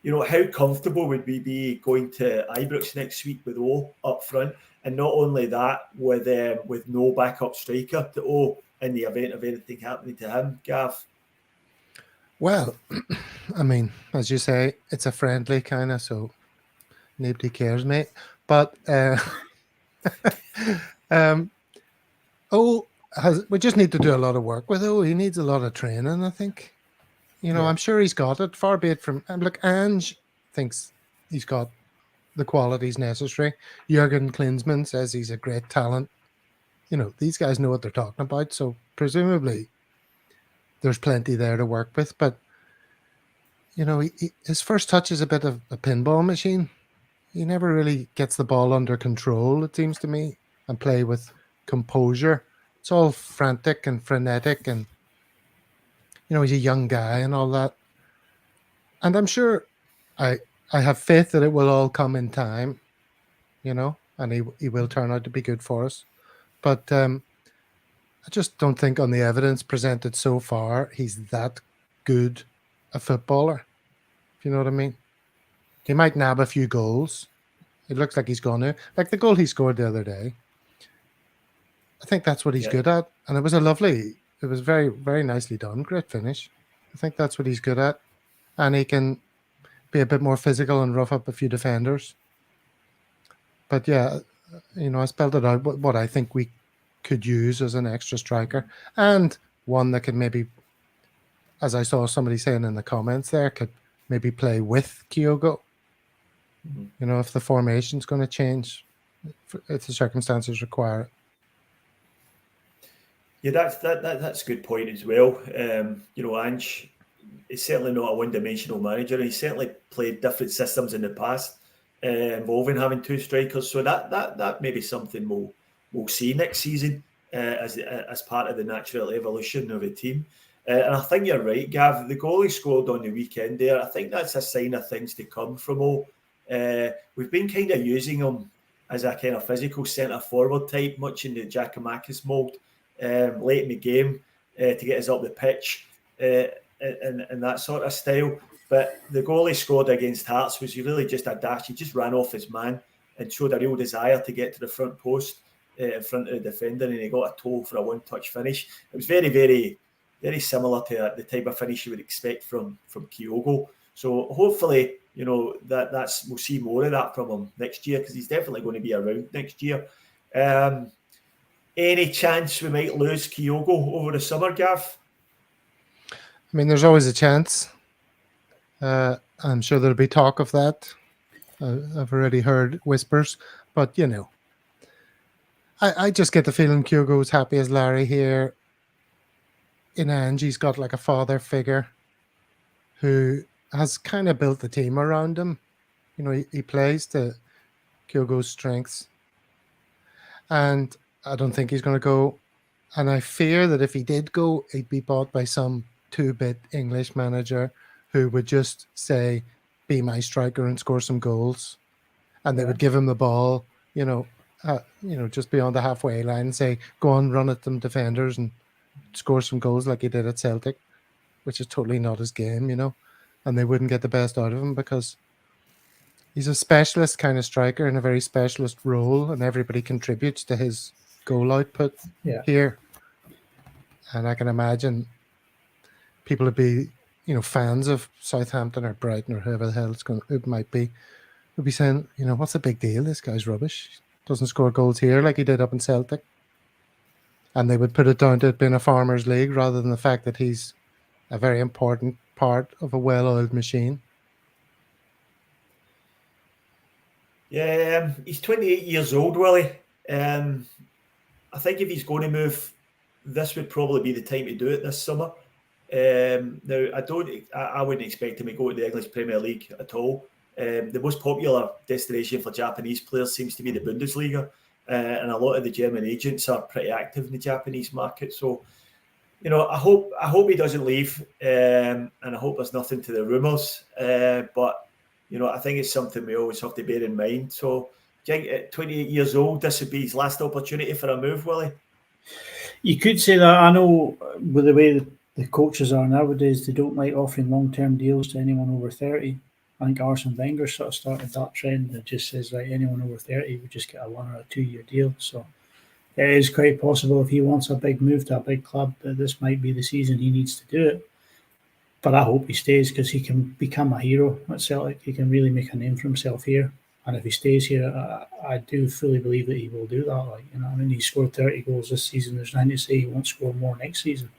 [SPEAKER 1] how comfortable would we be going to Ibrox next week with O up front, and not only that, with no backup striker to O in the event of anything happening to him, Gav?
[SPEAKER 2] Well, as you say, it's a friendly kind of, so nobody cares, mate. But we just need to do a lot of work with O. He needs a lot of training, I think. I'm sure he's got it. Far be it from... Look, Ange thinks he's got the qualities necessary. Jurgen Klinsmann says he's a great talent. These guys know what they're talking about, so presumably there's plenty there to work with. But, his first touch is a bit of a pinball machine. He never really gets the ball under control, it seems to me, and play with composure. It's all frantic and frenetic, and he's a young guy and all that. And I'm sure I have faith that it will all come in time, and he will turn out to be good for us. But I just don't think on the evidence presented so far he's that good a footballer, if you know what I mean. He might nab a few goals. It looks like he's going to. Like the goal he scored the other day. I think that's what he's good at. And it was very, very nicely done. Great finish. I think that's what he's good at. And he can be a bit more physical and rough up a few defenders. But yeah, I spelled it out what I think we could use as an extra striker. And one that could maybe, as I saw somebody saying in the comments there, could maybe play with Kyogo. If the formation's going to change, if the circumstances require it.
[SPEAKER 1] Yeah, that's a good point as well. Ange is certainly not a one-dimensional manager. He's certainly played different systems in the past involving having two strikers. So that may be something we'll see next season as part of the natural evolution of a team. And I think you're right, Gav. The goal he scored on the weekend there, I think that's a sign of things to come from all. We've been kind of using him as a kind of physical centre-forward type, much in the Giakoumakis mould. Late in the game to get us up the pitch and that sort of style. But the goal he scored against Hearts was really just a dash. He just ran off his man and showed a real desire to get to the front post in front of the defender, and he got a toe for a one-touch finish. It was very, very, very similar to the type of finish you would expect from Kyogo. So hopefully, that's we'll see more of that from him next year, because he's definitely going to be around next year. Any chance we might lose Kyogo over the summer, Gav?
[SPEAKER 2] I mean, there's always a chance. I'm sure there'll be talk of that. I've already heard whispers, but I just get the feeling Kyogo's happy as Larry here. In Ange, he's got like a father figure who has kind of built the team around him. He plays to Kyogo's strengths. And I don't think he's going to go. And I fear that if he did go, he'd be bought by some two-bit English manager who would just say, be my striker and score some goals. And they would give him the ball, just beyond the halfway line and say, go on, run at them defenders and score some goals like he did at Celtic, which is totally not his game, And they wouldn't get the best out of him because he's a specialist kind of striker in a very specialist role, and everybody contributes to his goal output here. And I can imagine people would be, fans of Southampton or Brighton or whoever the hell it might be, would be saying, what's the big deal? This guy's rubbish. Doesn't score goals here like he did up in Celtic. And they would put it down to it being a farmers' league rather than the fact that he's a very important part of a well-oiled machine.
[SPEAKER 1] Yeah, he's 28 years old, Willie. I think if he's going to move, this would probably be the time to do it this summer. Now, I wouldn't expect him to go to the English Premier League at all. The most popular destination for Japanese players seems to be the Bundesliga, and a lot of the German agents are pretty active in the Japanese market. So, I hope he doesn't leave, and I hope there's nothing to the rumours. But I think it's something we always have to bear in mind. So, do you think at 28 years old, this would be his last opportunity for a move, Willie?
[SPEAKER 3] You could say that. I know with the way the coaches are nowadays, they don't like offering long-term deals to anyone over 30. I think Arsene Wenger sort of started that trend that just says, right, anyone over 30 would just get a 1 or a 2 year deal. So it is quite possible if he wants a big move to a big club that this might be the season he needs to do it. But I hope he stays because he can become a hero at Celtic. He can really make a name for himself here. And if he stays here, I do fully believe that he will do that. He scored 30 goals this season. There's nothing to say he won't score more next season.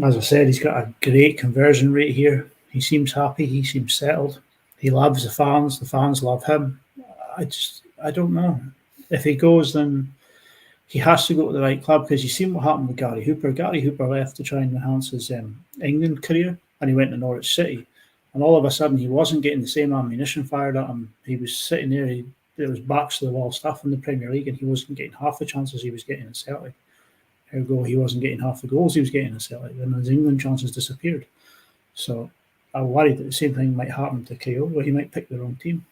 [SPEAKER 3] As I said, he's got a great conversion rate here. He seems happy. He seems settled. He loves the fans. The fans love him. I don't know. If he goes, then he has to go to the right club because you've seen what happened with Gary Hooper. Gary Hooper left to try and enhance his England career, and he went to Norwich City. And all of a sudden, he wasn't getting the same ammunition fired at him. He was sitting there. There was backs to the wall stuff in the Premier League, and he wasn't getting half the chances he was getting at Celtic. Ergo, he wasn't getting half the goals he was getting at Celtic, and his England chances disappeared. So I worry that the same thing might happen to Kyogo. He might pick the wrong team.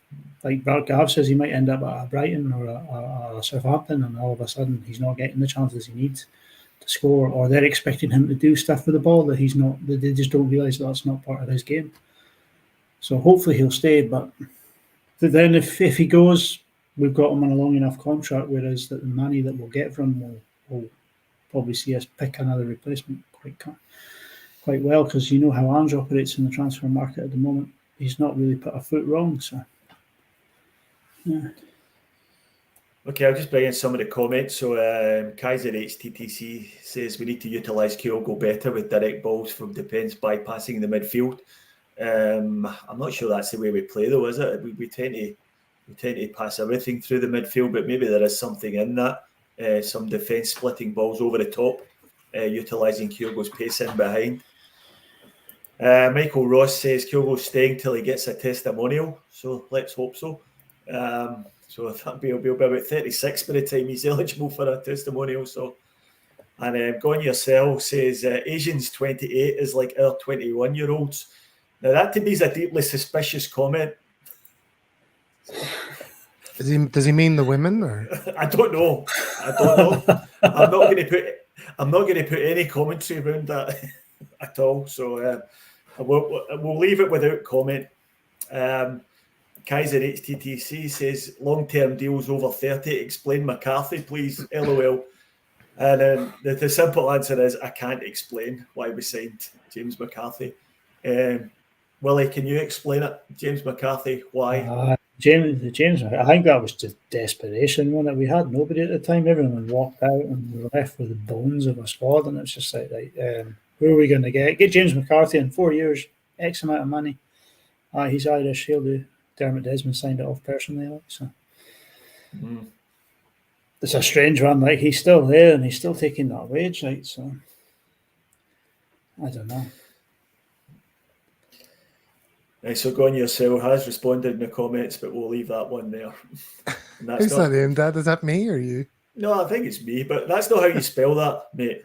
[SPEAKER 3] Like Gav says, he might end up at a Brighton or a Southampton, and all of a sudden he's not getting the chances he needs to to score, or they're expecting him to do stuff with the ball that he's not. That they just don't realise that's not part of his game. So hopefully he'll stay. But then if he goes, we've got him on a long enough contract, whereas that the money that we'll get from him will probably see us pick another replacement quite well, because you know how Ange operates in the transfer market at the moment. He's not really put a foot wrong. So yeah.
[SPEAKER 1] Okay, I'll just bring in some of the comments. So Kaiser HTTC says we need to utilise Kyogo better with direct balls from defence bypassing the midfield. I'm not sure that's the way we play though, is it? We tend to pass everything through the midfield, but maybe there is something in that. Some defence splitting balls over the top, utilising Kyogo's pace in behind. Michael Ross says Kyogo's staying till he gets a testimonial, so let's hope so. So he'll be about 36 by the time he's eligible for a testimonial. So, and Gone Yourself says Asians 28 is like our 21-year-olds. Now that to me is a deeply suspicious comment.
[SPEAKER 2] Does he mean the women, or?
[SPEAKER 1] I don't know. I'm not going to put any commentary around that at all. So we'll leave it without comment. Kaiser HTTC says long-term deals over 30. Explain McCarthy, please. LOL. And the simple answer is I can't explain why we signed James McCarthy. Willie, can you explain it, James McCarthy? Why?
[SPEAKER 3] James, I think that was just desperation. When we had nobody at the time, everyone walked out and we were left with the bones of a squad, and it's just like, who are we going to get? Get James McCarthy in 4 years, X amount of money. He's Irish, he'll do. Dermot Desmond signed it off personally, so it's a strange one. Like, he's still there and he's still taking that wage, right? So I don't know.
[SPEAKER 1] So Gone Yourself has responded in the comments, but we'll leave that one there.
[SPEAKER 2] Who's that aimed at? Is that me or you?
[SPEAKER 1] No, I think it's me, but that's not how you spell that, mate.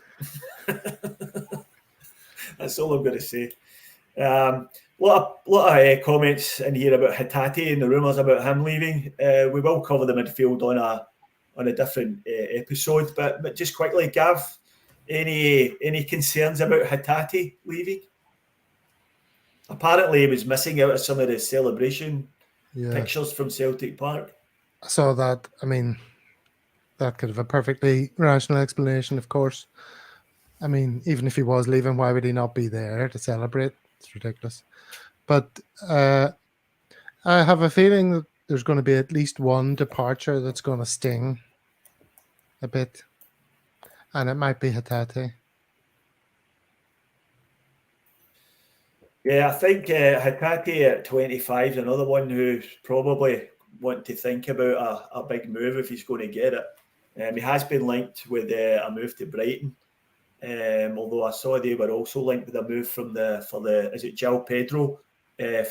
[SPEAKER 1] That's all I'm going to say. Lot of comments in here about Hatate and the rumours about him leaving. We will cover the midfield on a different episode, but just quickly, Gav, any concerns about Hatate leaving? Apparently, he was missing out of some of the celebration pictures from Celtic Park.
[SPEAKER 2] I saw that. I mean, that could have a perfectly rational explanation, of course. I mean, even if he was leaving, why would he not be there to celebrate? It's ridiculous. But I have a feeling that there's going to be at least one departure that's going to sting a bit. And it might be Hatate.
[SPEAKER 1] Yeah, I think Hatate at 25 is another one who's probably want to think about a big move if he's going to get it. He has been linked with a move to Brighton. Although I saw they were also linked with a move for the is it João Pedro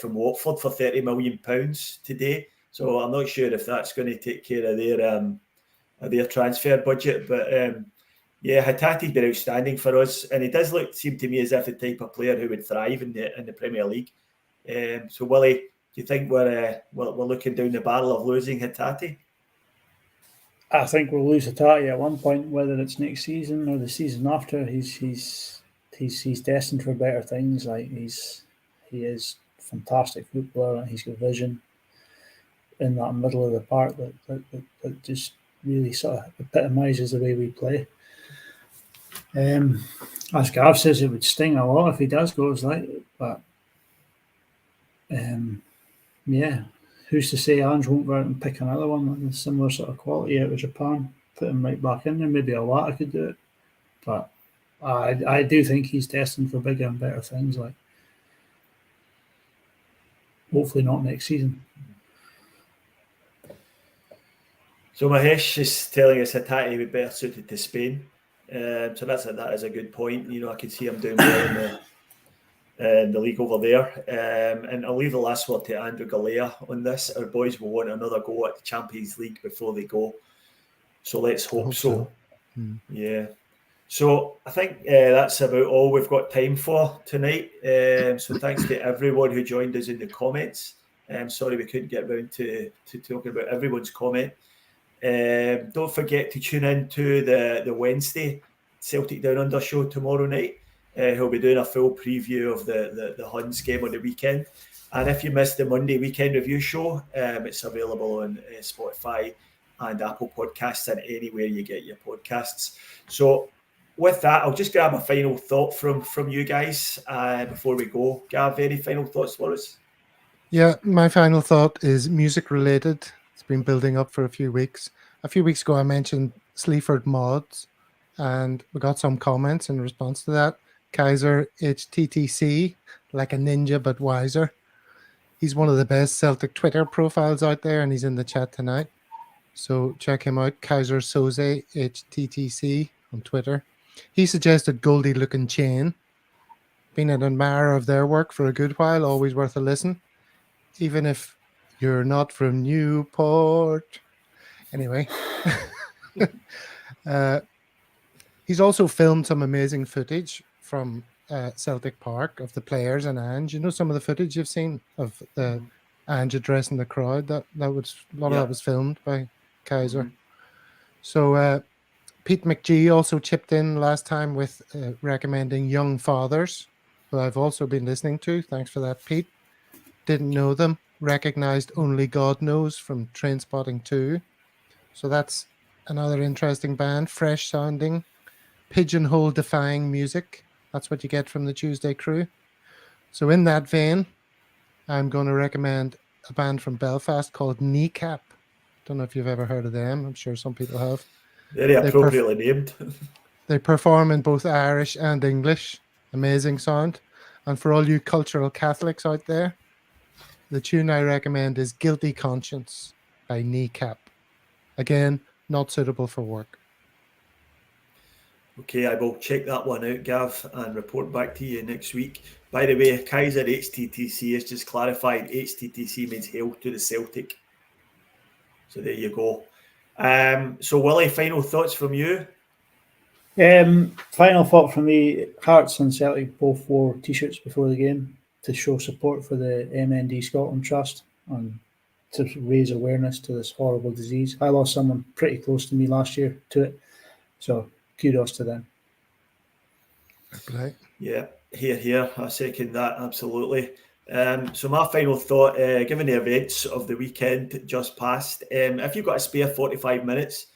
[SPEAKER 1] from Watford for £30 million today. So I'm not sure if that's going to take care of their transfer budget. But yeah, Hatate's been outstanding for us, and he does seem to me as if the type of player who would thrive in the Premier League. So Willie, do you think we're looking down the barrel of losing Hatate?
[SPEAKER 3] I think we'll lose Hatate at one point, whether it's next season or the season after. He's destined for better things. Like, he is a fantastic footballer, and he's got vision in that middle of the park that just really sort of epitomises the way we play. As Gav says, it would sting a lot if he does go, but yeah. Who's to say Ange won't go out and pick another one with a similar sort of quality out of Japan, put him right back in there? Maybe Awata could do it. But I do think he's destined for bigger and better things. Like, hopefully not next season. So
[SPEAKER 1] Mahesh is telling us Hatate would be better suited to Spain. So that is a good point. You know, I can see him doing well in the league over there. And I'll leave the last word to Andrew Galea on this. Our boys will want another go at the Champions League before they go. So let's hope so. Yeah. So I think that's about all we've got time for tonight. So thanks to everyone who joined us in the comments. Sorry we couldn't get around to talking about everyone's comment. Don't forget to tune in to the Wednesday Celtic Down Under show tomorrow night. He'll be doing a full preview of the Huns game on the weekend. And if you missed the Monday weekend review show, it's available on Spotify and Apple Podcasts and anywhere you get your podcasts. So with that, I'll just grab a final thought from you guys before we go. Gav, any final thoughts for us?
[SPEAKER 2] Yeah, my final thought is music related. It's been building up for a few weeks. A few weeks ago, I mentioned Sleaford mods, and we got some comments in response to that. Kaiser HTTC, like a ninja but wiser. He's one of the best Celtic Twitter profiles out there, and he's in the chat tonight. So check him out, Kaiser Soze HTTC on Twitter. He suggested Goldie Looking Chain. Been an admirer of their work for a good while, always worth a listen. Even if you're not from Newport. Anyway. He's also filmed some amazing footage from Celtic Park of the players and Ange. You know some of the footage you've seen of the Ange addressing the crowd? That was a lot of that was filmed by Kaiser. So Pete McGee also chipped in last time with recommending Young Fathers, who I've also been listening to. Thanks for that, Pete. Didn't know them. Recognized Only God Knows from Trainspotting 2. So that's another interesting band. Fresh sounding, pigeonhole defying music. That's what you get from the Tuesday crew. So in that vein, I'm going to recommend a band from Belfast called Kneecap. Don't know if you've ever heard of them. I'm sure some people have.
[SPEAKER 1] Very appropriately named.
[SPEAKER 2] They perform in both Irish and English. Amazing sound. And for all you cultural Catholics out there, the tune I recommend is Guilty Conscience by Kneecap. Again, not suitable for work.
[SPEAKER 1] Okay, I will check that one out, Gav, and report back to you next week. By the way, Kaiser HTTC has just clarified HTTC means Hail to the Celtic. So there you go. So Willie, final thoughts from you?
[SPEAKER 3] Final thought from me, Hearts and Celtic both wore t-shirts before the game to show support for the MND Scotland Trust and to raise awareness to this horrible disease. I lost someone pretty close to me last year to it, so kudos to them.
[SPEAKER 2] Right.
[SPEAKER 1] Yeah, here. I second that, absolutely. So my final thought, given the events of the weekend just passed, if you've got a spare 45 minutes,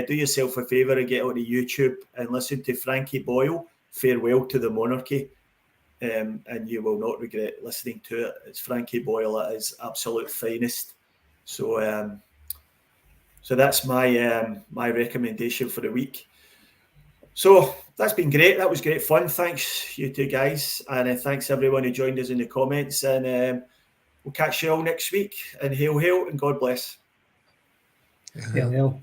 [SPEAKER 1] do yourself a favour and get onto YouTube and listen to Frankie Boyle, Farewell to the Monarchy, and you will not regret listening to it. It's Frankie Boyle at his absolute finest. So that's my recommendation for the week. So that's been great. That was great fun. Thanks, you two guys. And thanks everyone who joined us in the comments. And we'll catch you all next week. And hail, hail, and God bless.
[SPEAKER 3] Hail, hail.